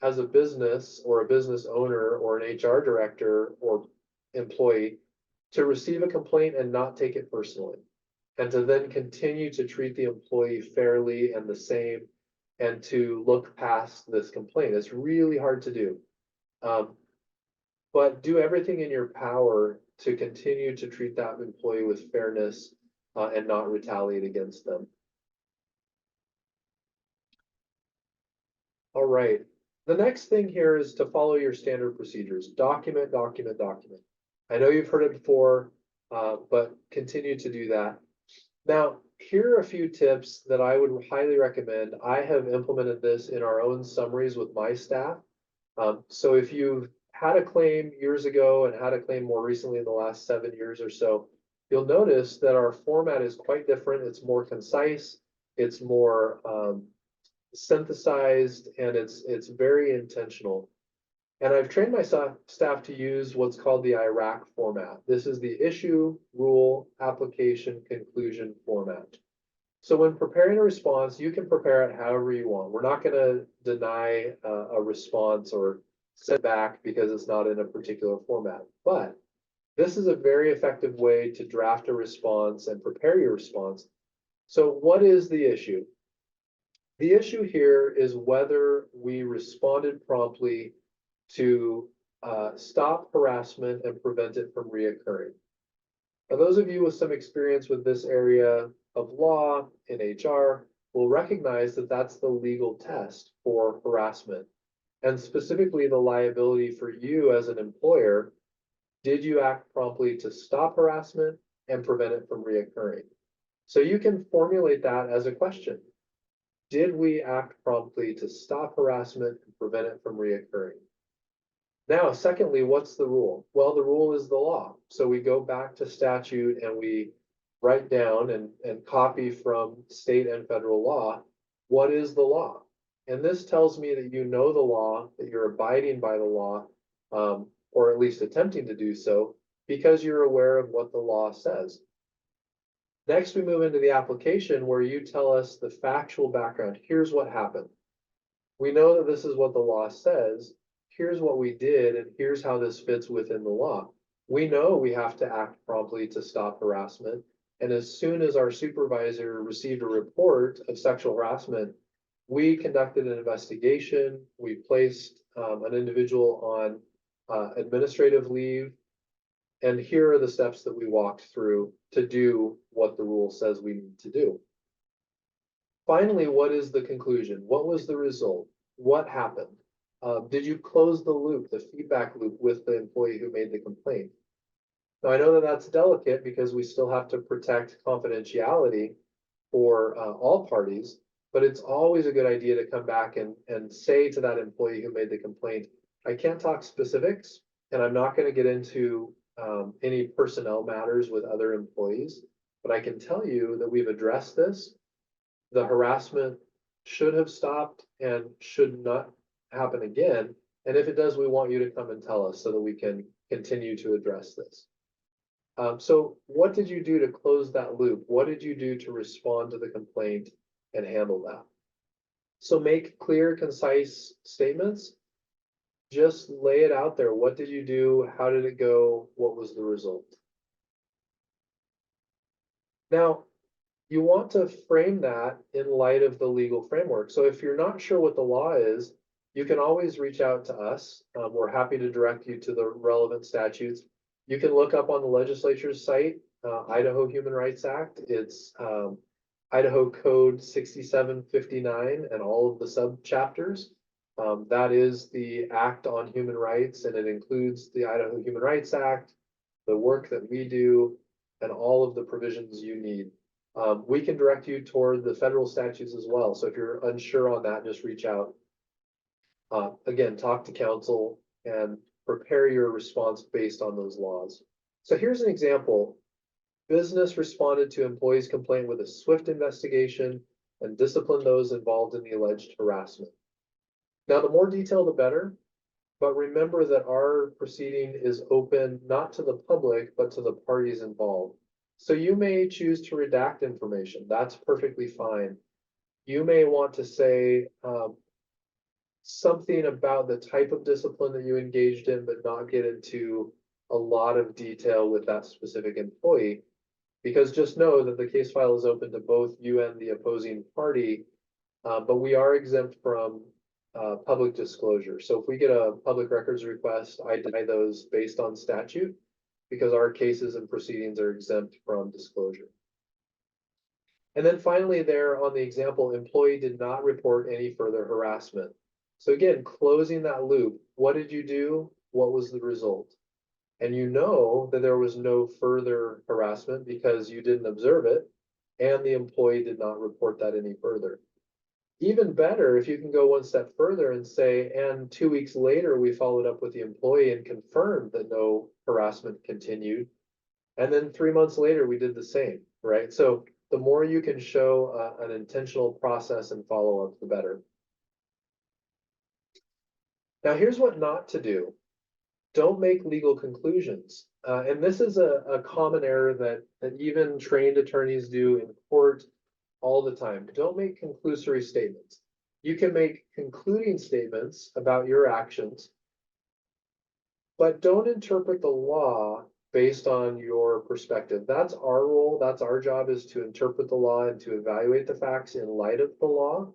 as a business or a business owner or an HR director or employee to receive a complaint and not take it personally, and to then continue to treat the employee fairly and the same, and to look past this complaint. It's really hard to do. But do everything in your power to continue to treat that employee with fairness and not retaliate against them. All right. The next thing here is to follow your standard procedures. Document, document, document. I know you've heard it before, but continue to do that. Now, here are a few tips that I would highly recommend. I have implemented this in our own summaries with my staff. So if you've had a claim years ago and had a claim more recently in the last 7 years or so, you'll notice that our format is quite different. It's more concise, it's more synthesized, and it's very intentional. And I've trained my staff to use what's called the IRAC format. This is the issue, rule, application, conclusion format. So when preparing a response, you can prepare it however you want. We're not going to deny a response or set back because it's not in a particular format. But this is a very effective way to draft a response and prepare your response. So what is the issue? The issue here is whether we responded promptly to stop harassment and prevent it from reoccurring. Now, those of you with some experience with this area of law in HR will recognize that that's the legal test for harassment, and specifically the liability for you as an employer. Did you act promptly to stop harassment and prevent it from reoccurring? So you can formulate that as a question. Did we act promptly to stop harassment and prevent it from reoccurring? Now, secondly, what's the rule? Well, the rule is the law. So we go back to statute and we write down and copy from state and federal law. What is the law? And this tells me that you know the law, that you're abiding by the law, or at least attempting to do so, because you're aware of what the law says. Next, we move into the application where you tell us the factual background. Here's what happened. We know that this is what the law says. Here's what we did, and here's how this fits within the law. We know we have to act promptly to stop harassment. And as soon as our supervisor received a report of sexual harassment, we conducted an investigation. We placed an individual on administrative leave. And here are the steps that we walked through to do what the rule says we need to do. Finally, what is the conclusion? What was the result? What happened? Did you close the loop, the feedback loop with the employee who made the complaint? Now, I know that that's delicate because we still have to protect confidentiality for all parties, but it's always a good idea to come back and say to that employee who made the complaint, I can't talk specifics, and I'm not going to get into any personnel matters with other employees, but I can tell you that we've addressed this. The harassment should have stopped and should not happen again. And if it does, we want you to come and tell us so that we can continue to address this. So what did you do to close that loop? What did you do to respond to the complaint and handle that? So make clear, concise statements. Just lay it out there. What did you do? How did it go? What was the result? Now, you want to frame that in light of the legal framework. So if you're not sure what the law is, you can always reach out to us. We're happy to direct you to the relevant statutes. You can look up on the legislature's site, Idaho Human Rights Act. It's Idaho Code 6759 and all of the sub-chapters. That is the Act on Human Rights, and it includes the Idaho Human Rights Act, the work that we do, and all of the provisions you need. We can direct you toward the federal statutes as well. So if you're unsure on that, just reach out. Again, talk to counsel and prepare your response based on those laws. So here's an example. Business responded to employees' complaint with a swift investigation and disciplined those involved in the alleged harassment. Now, the more detail, the better, but remember that our proceeding is open not to the public, but to the parties involved. So you may choose to redact information. That's perfectly fine. You may want to say something about the type of discipline that you engaged in, but not get into a lot of detail with that specific employee. Because just know that the case file is open to both you and the opposing party, but we are exempt from public disclosure. So if we get a public records request, I deny those based on statute because our cases and proceedings are exempt from disclosure. And then finally there on the example, employee did not report any further harassment. So again, closing that loop, what did you do? What was the result? And you know that there was no further harassment because you didn't observe it and the employee did not report that any further. Even better if you can go one step further and say, and 2 weeks later, we followed up with the employee and confirmed that no harassment continued. And then 3 months later, we did the same, right? So the more you can show an intentional process and follow up, the better. Now, here's what not to do. Don't make legal conclusions. And this is a common error that even trained attorneys do in court all the time. Don't make conclusory statements. You can make concluding statements about your actions, but don't interpret the law based on your perspective. That's our role. That's our job, is to interpret the law and to evaluate the facts in light of the law.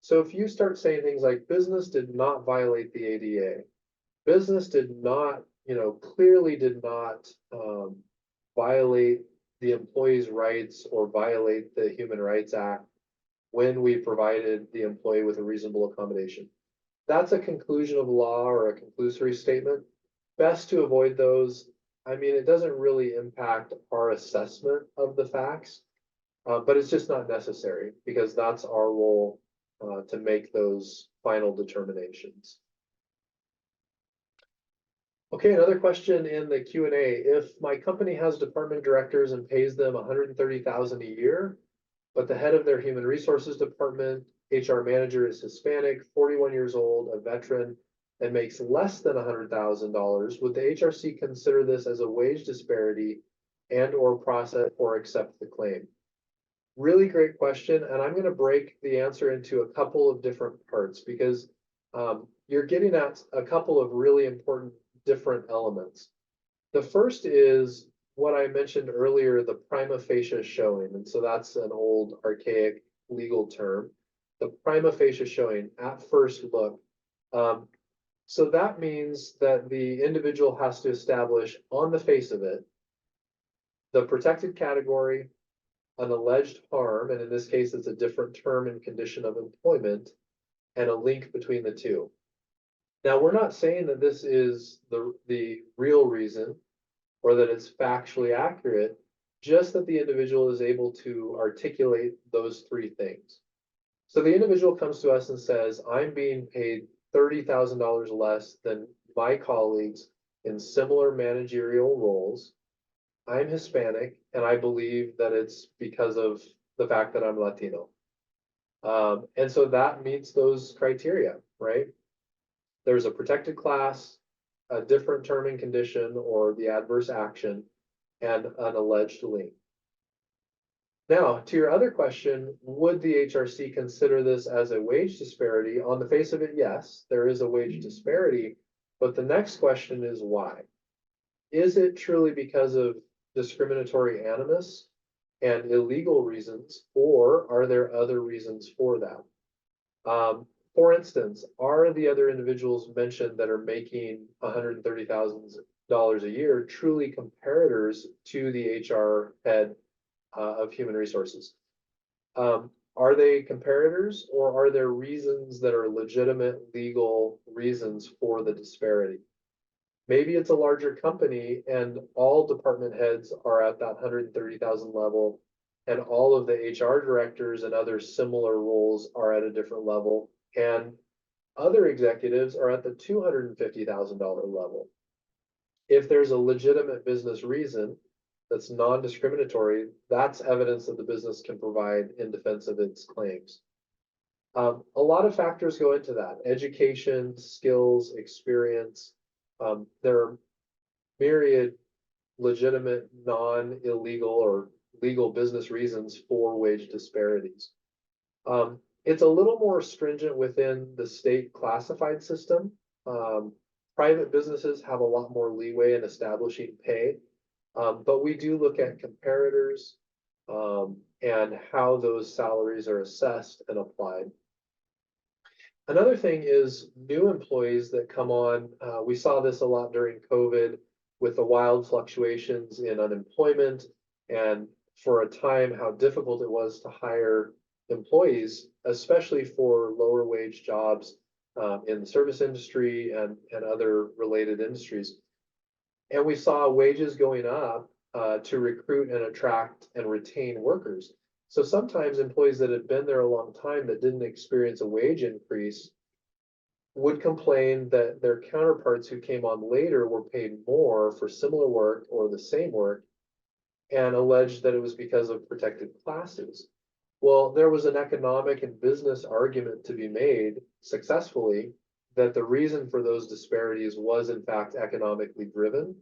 So if you start saying things like business did not violate the ADA, business did not, clearly did not violate the employee's rights or violate the Human Rights Act when we provided the employee with a reasonable accommodation. That's a conclusion of law or a conclusory statement. Best to avoid those. I mean, it doesn't really impact our assessment of the facts, but it's just not necessary because that's our role to make those final determinations. Okay, another question in the Q&A. If my company has department directors and pays them $130,000 a year, but the head of their human resources department, HR manager, is Hispanic, 41 years old, a veteran, and makes less than $100,000, would the HRC consider this as a wage disparity and or process or accept the claim? Really great question, and I'm going to break the answer into a couple of different parts because you're getting at a couple of really important different elements. The first is what I mentioned earlier, the prima facie showing. And so that's an old archaic legal term, the prima facie showing at first look. So that means that the individual has to establish on the face of it, the protected category, an alleged harm, and in this case, it's a different term and condition of employment, and a link between the two. Now, we're not saying that this is the real reason or that it's factually accurate, just that the individual is able to articulate those three things. So the individual comes to us and says, I'm being paid $30,000 less than my colleagues in similar managerial roles. I'm Hispanic, and I believe that it's because of the fact that I'm Latino. And so that meets those criteria, right? There's a protected class, a different term and condition, or the adverse action, and an alleged link. Now, to your other question, would the HRC consider this as a wage disparity? On the face of it, yes, there is a wage disparity, but the next question is why? Is it truly because of discriminatory animus and illegal reasons, or are there other reasons for that? For instance, are the other individuals mentioned that are making $130,000 a year truly comparators to the HR head of human resources? Are they comparators, or are there reasons that are legitimate legal reasons for the disparity? Maybe it's a larger company and all department heads are at that 130,000 level, and all of the HR directors and other similar roles are at a different level, and other executives are at the $250,000 level. If there's a legitimate business reason that's non-discriminatory, that's evidence that the business can provide in defense of its claims. A lot of factors go into that: education, skills, experience. There are myriad legitimate, non-illegal or legal business reasons for wage disparities. It's a little more stringent within the state classified system. Private businesses have a lot more leeway in establishing pay, but we do look at comparators and how those salaries are assessed and applied. Another thing is new employees that come on. We saw this a lot during COVID with the wild fluctuations in unemployment, and for a time how difficult it was to hire employees, especially for lower wage jobs in the service industry and other related industries. And we saw wages going up to recruit and attract and retain workers. So sometimes employees that had been there a long time that didn't experience a wage increase would complain that their counterparts who came on later were paid more for similar work or the same work, and alleged that it was because of protected classes. Well, there was an economic and business argument to be made successfully that the reason for those disparities was in fact economically driven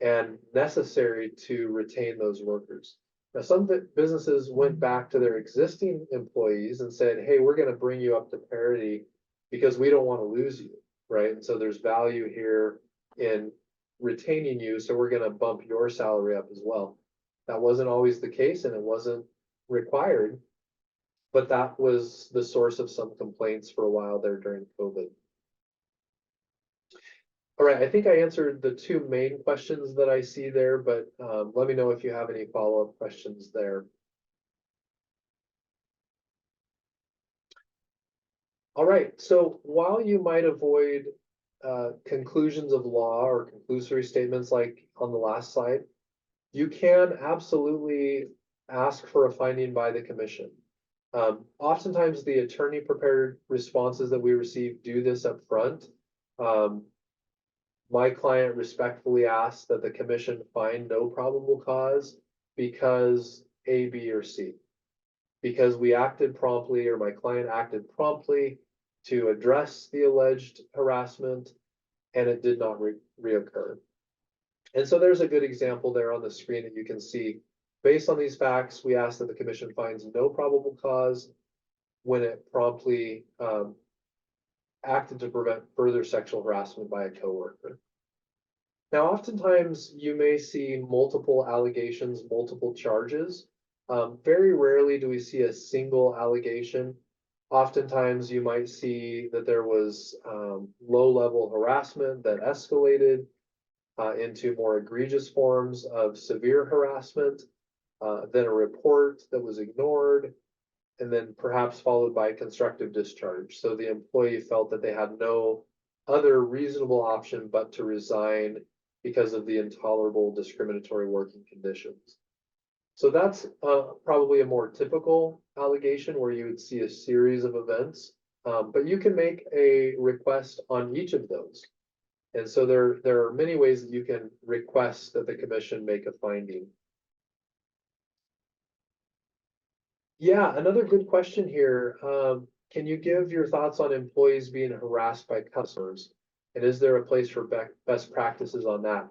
and necessary to retain those workers. Now, some businesses went back to their existing employees and said, hey, we're going to bring you up to parity because we don't want to lose you, right? And so there's value here in retaining you, so we're going to bump your salary up as well. That wasn't always the case, and it wasn't required, but that was the source of some complaints for a while there during COVID. All right, I think I answered the two main questions that I see there, but let me know if you have any follow-up questions there. All right, so while you might avoid conclusions of law or conclusory statements like on the last slide, you can absolutely ask for a finding by the commission. Oftentimes the attorney prepared responses that we receive do this up front. My client respectfully asked that the commission find no probable cause because A, B, or C. Because we acted promptly, or my client acted promptly to address the alleged harassment, and it did not reoccur. And so there's a good example there on the screen that you can see. Based on these facts, we ask that the commission finds no probable cause when it promptly acted to prevent further sexual harassment by a coworker. Now, oftentimes you may see multiple allegations, multiple charges. Very rarely do we see a single allegation. Oftentimes you might see that there was low-level harassment that escalated into more egregious forms of severe harassment, then a report that was ignored, and then perhaps followed by constructive discharge. So the employee felt that they had no other reasonable option but to resign because of the intolerable discriminatory working conditions. So that's probably a more typical allegation where you would see a series of events, but you can make a request on each of those. And so there are many ways that you can request that the commission make a finding. Yeah, another good question here. Can you give your thoughts on employees being harassed by customers? And is there a place for best practices on that?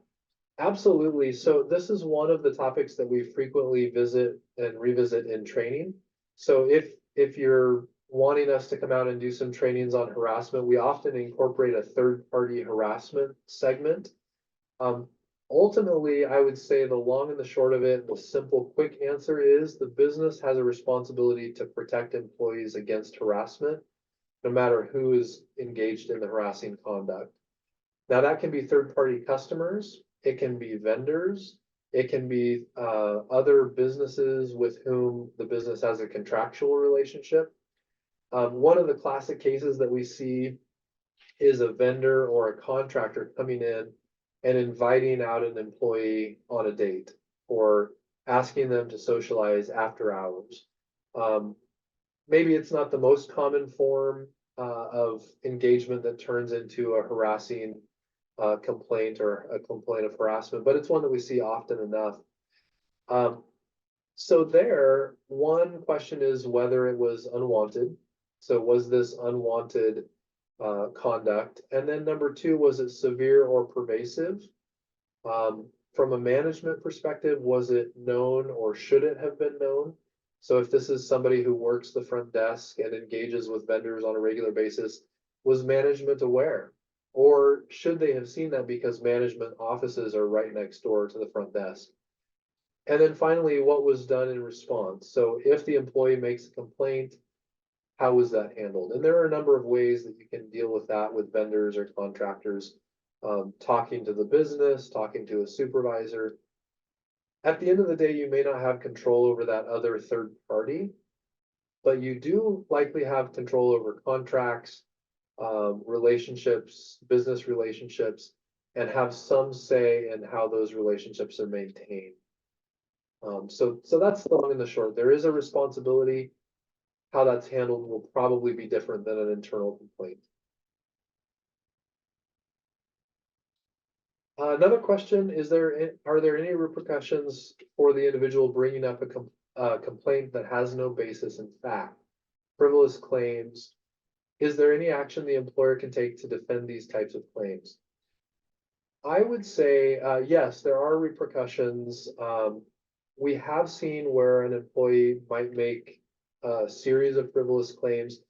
Absolutely. So this is one of the topics that we frequently visit and revisit in training. So if you're wanting us to come out and do some trainings on harassment, we often incorporate a third-party harassment segment. Ultimately, I would say the long and the short of it, the simple, quick answer is the business has a responsibility to protect employees against harassment, no matter who is engaged in the harassing conduct. Now, that can be third-party customers, it can be vendors, it can be other businesses with whom the business has a contractual relationship. One of the classic cases that we see is a vendor or a contractor coming in and inviting out an employee on a date, or asking them to socialize after hours. Maybe it's not the most common form of engagement that turns into a harassing complaint or a complaint of harassment, but it's one that we see often enough. So there, one question is whether it was unwanted. So was this unwanted conduct? And then number two, was it severe or pervasive? From a management perspective, was it known or should it have been known? So if this is somebody who works the front desk and engages with vendors on a regular basis, was management aware? Or should they have seen that because management offices are right next door to the front desk? And then finally, what was done in response? So if the employee makes a complaint, how was that handled? And there are a number of ways that you can deal with that with vendors or contractors, talking to the business, talking to a supervisor. At the end of the day, you may not have control over that other third party, but you do likely have control over contracts, relationships, business relationships, and have some say in how those relationships are maintained. So that's the long and the short. There is a responsibility. How that's handled will probably be different than an internal complaint. Another question, are there any repercussions for the individual bringing up a complaint that has no basis in fact? Frivolous claims. Is there any action the employer can take to defend these types of claims? I would say, yes, there are repercussions. We have seen where an employee might make a series of frivolous claims.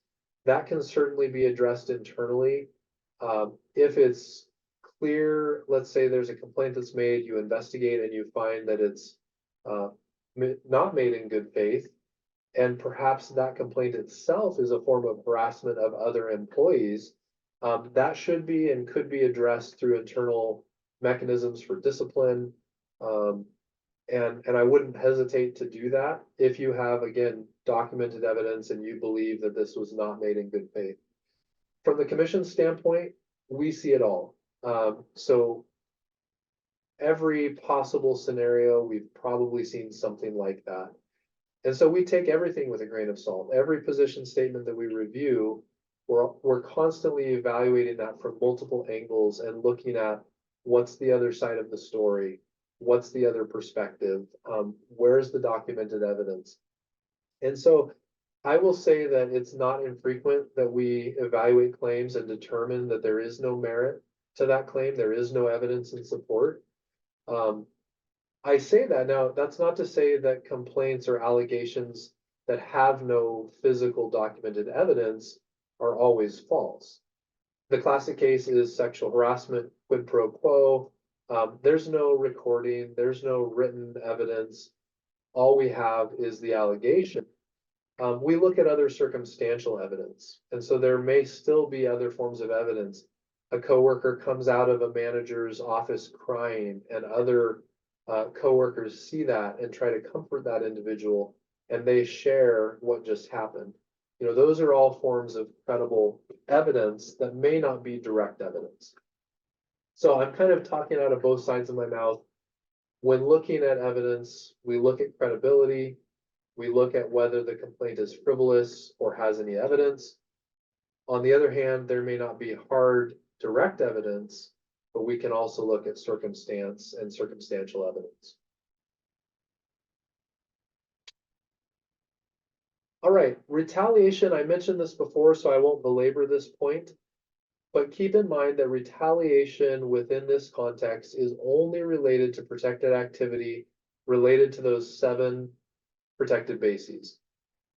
That can certainly be addressed internally. If it's clear, let's say there's a complaint that's made, you investigate and you find that it's not made in good faith, and perhaps that complaint itself is a form of harassment of other employees, that should be and could be addressed through internal mechanisms for discipline. And I wouldn't hesitate to do that if you have, again, documented evidence and you believe that this was not made in good faith. From the commission standpoint, we see it all. So every possible scenario, we've probably seen something like that. And so we take everything with a grain of salt. Every position statement that we review, we're constantly evaluating that from multiple angles and looking at what's the other side of the story, what's the other perspective, where's the documented evidence. And so I will say that it's not infrequent that we evaluate claims and determine that there is no merit to that claim, there is no evidence in support. I say that now, that's not to say that complaints or allegations that have no physical documented evidence are always false. The classic case is sexual harassment, quid pro quo. There's no recording, there's no written evidence. All we have is the allegation. We look at other circumstantial evidence, and so there may still be other forms of evidence. A coworker comes out of a manager's office crying, and other coworkers see that and try to comfort that individual, and they share what just happened. You know, those are all forms of credible evidence that may not be direct evidence. So I'm kind of talking out of both sides of my mouth. When looking at evidence, we look at credibility, we look at whether the complaint is frivolous or has any evidence. On the other hand, there may not be hard direct evidence, but we can also look at circumstance and circumstantial evidence. All right, retaliation, I mentioned this before, so I won't belabor this point, but keep in mind that retaliation within this context is only related to protected activity related to those 7 protected bases.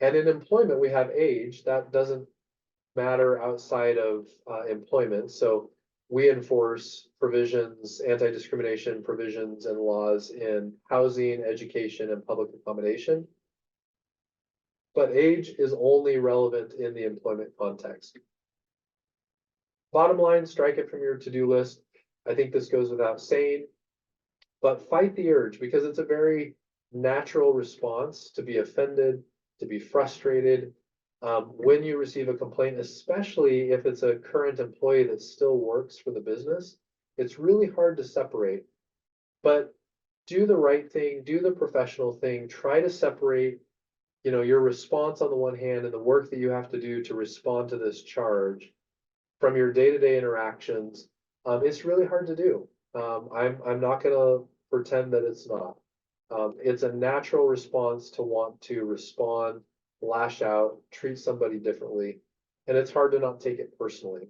And in employment, we have age. That doesn't matter outside of employment. So we enforce provisions, anti-discrimination provisions and laws in housing, education, and public accommodation. But age is only relevant in the employment context. Bottom line, strike it from your to-do list. I think this goes without saying, but fight the urge, because it's a very natural response to be offended, to be frustrated, when you receive a complaint, especially if it's a current employee that still works for the business. It's really hard to separate. But do the right thing, do the professional thing, try to separate, your response on the one hand and the work that you have to do to respond to this charge from your day-to-day interactions. It's really hard to do. I'm not gonna pretend that it's not. It's a natural response to want to respond, lash out, treat somebody differently, and it's hard to not take it personally.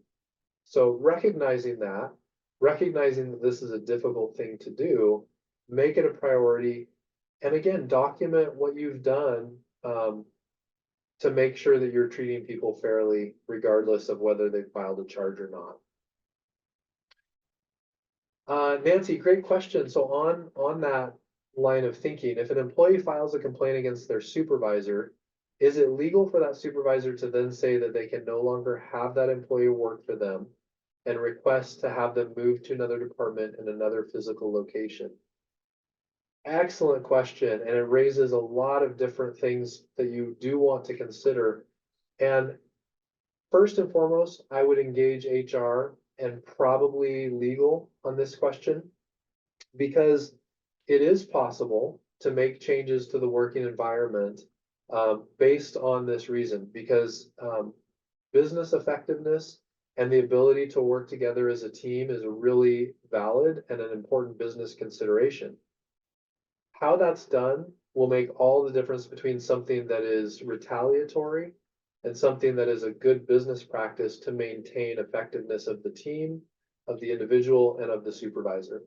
So recognizing that this is a difficult thing to do, make it a priority, and again, document what you've done to make sure that you're treating people fairly, regardless of whether they filed a charge or not. Nancy, great question. So on that line of thinking, if an employee files a complaint against their supervisor, is it legal for that supervisor to then say that they can no longer have that employee work for them and request to have them moved to another department in another physical location? Excellent question, and it raises a lot of different things that you do want to consider. And first and foremost, I would engage HR and probably legal on this question, because it is possible to make changes to the working environment based on this reason, because business effectiveness and the ability to work together as a team is a really valid and an important business consideration. How that's done will make all the difference between something that is retaliatory and something that is a good business practice to maintain effectiveness of the team, of the individual, and of the supervisor.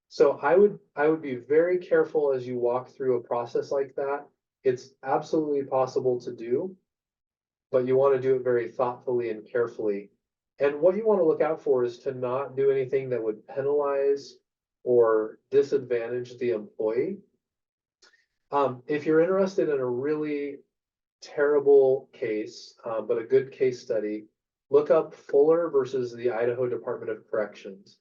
So I would be very careful as you walk through a process like that. It's absolutely possible to do, but you want to do it very thoughtfully and carefully. And what you want to look out for is to not do anything that would penalize or disadvantage the employee. If you're interested in a really terrible case, but a good case study, look up Fuller versus the Idaho Department of Corrections.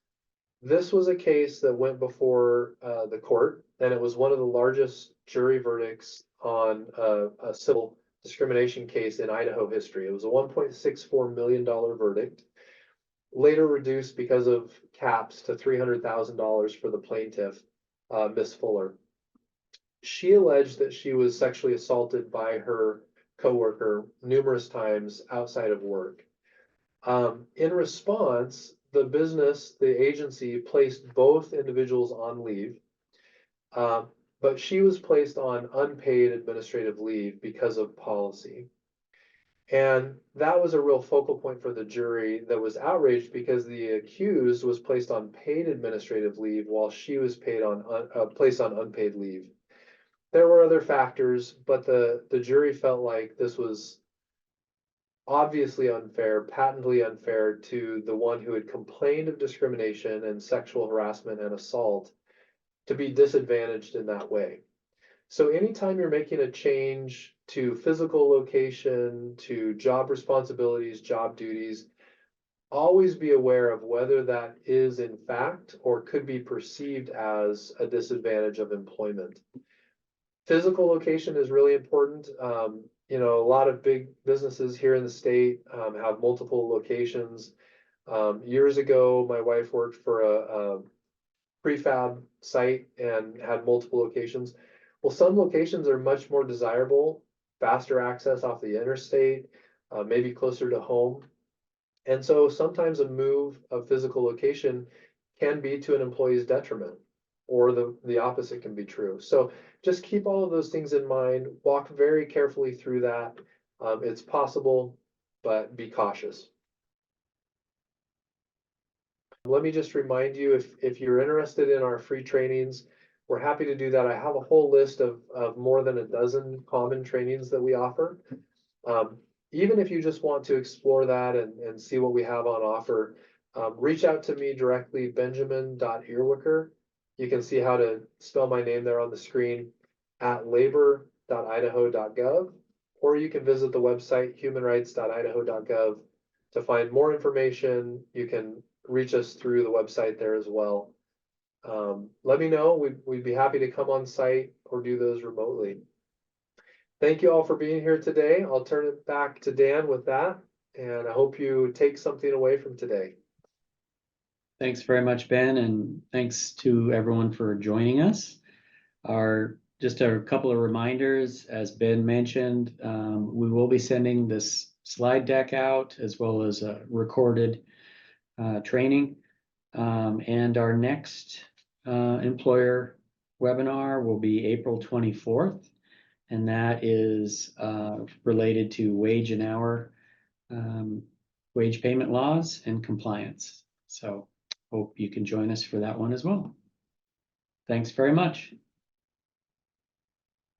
This was a case that went before the court, and it was one of the largest jury verdicts on a civil discrimination case in Idaho history. It was a $1.64 million verdict, later reduced because of caps to $300,000 for the plaintiff, Miss Fuller. She alleged that she was sexually assaulted by her coworker numerous times outside of work. In response, the agency placed both individuals on leave, but she was placed on unpaid administrative leave because of policy. And that was a real focal point for the jury that was outraged because the accused was placed on paid administrative leave while she was placed on unpaid leave. There were other factors, but the jury felt like this was obviously unfair, patently unfair to the one who had complained of discrimination and sexual harassment and assault to be disadvantaged in that way. So anytime you're making a change to physical location, to job responsibilities, job duties, always be aware of whether that is in fact or could be perceived as a disadvantage of employment. Physical location is really important. A lot of big businesses here in the state have multiple locations. Years ago, my wife worked for a prefab site and had multiple locations. Well, some locations are much more desirable, faster access off the interstate, maybe closer to home. And so sometimes a move of physical location can be to an employee's detriment, or the opposite can be true. So just keep all of those things in mind, walk very carefully through that. It's possible, but be cautious. Let me just remind you, if you're interested in our free trainings, we're happy to do that. I have a whole list of more than a dozen common trainings that we offer. Even if you just want to explore that and see what we have on offer, reach out to me directly, benjamin.earwicker. You can see how to spell my name there on the screen, at labor.idaho.gov, or you can visit the website humanrights.idaho.gov to find more information. You can reach us through the website there as well. Let me know. We'd be happy to come on site or do those remotely. Thank you all for being here today. I'll turn it back to Dan with that, and I hope you take something away from today. Thanks very much, Ben, and thanks to everyone for joining us. Just a couple of reminders, as Ben mentioned, we will be sending this slide deck out as well as a recorded training. And our next employer webinar will be April 24th, and that is related to wage and hour, wage payment laws and compliance. So hope you can join us for that one as well. Thanks very much.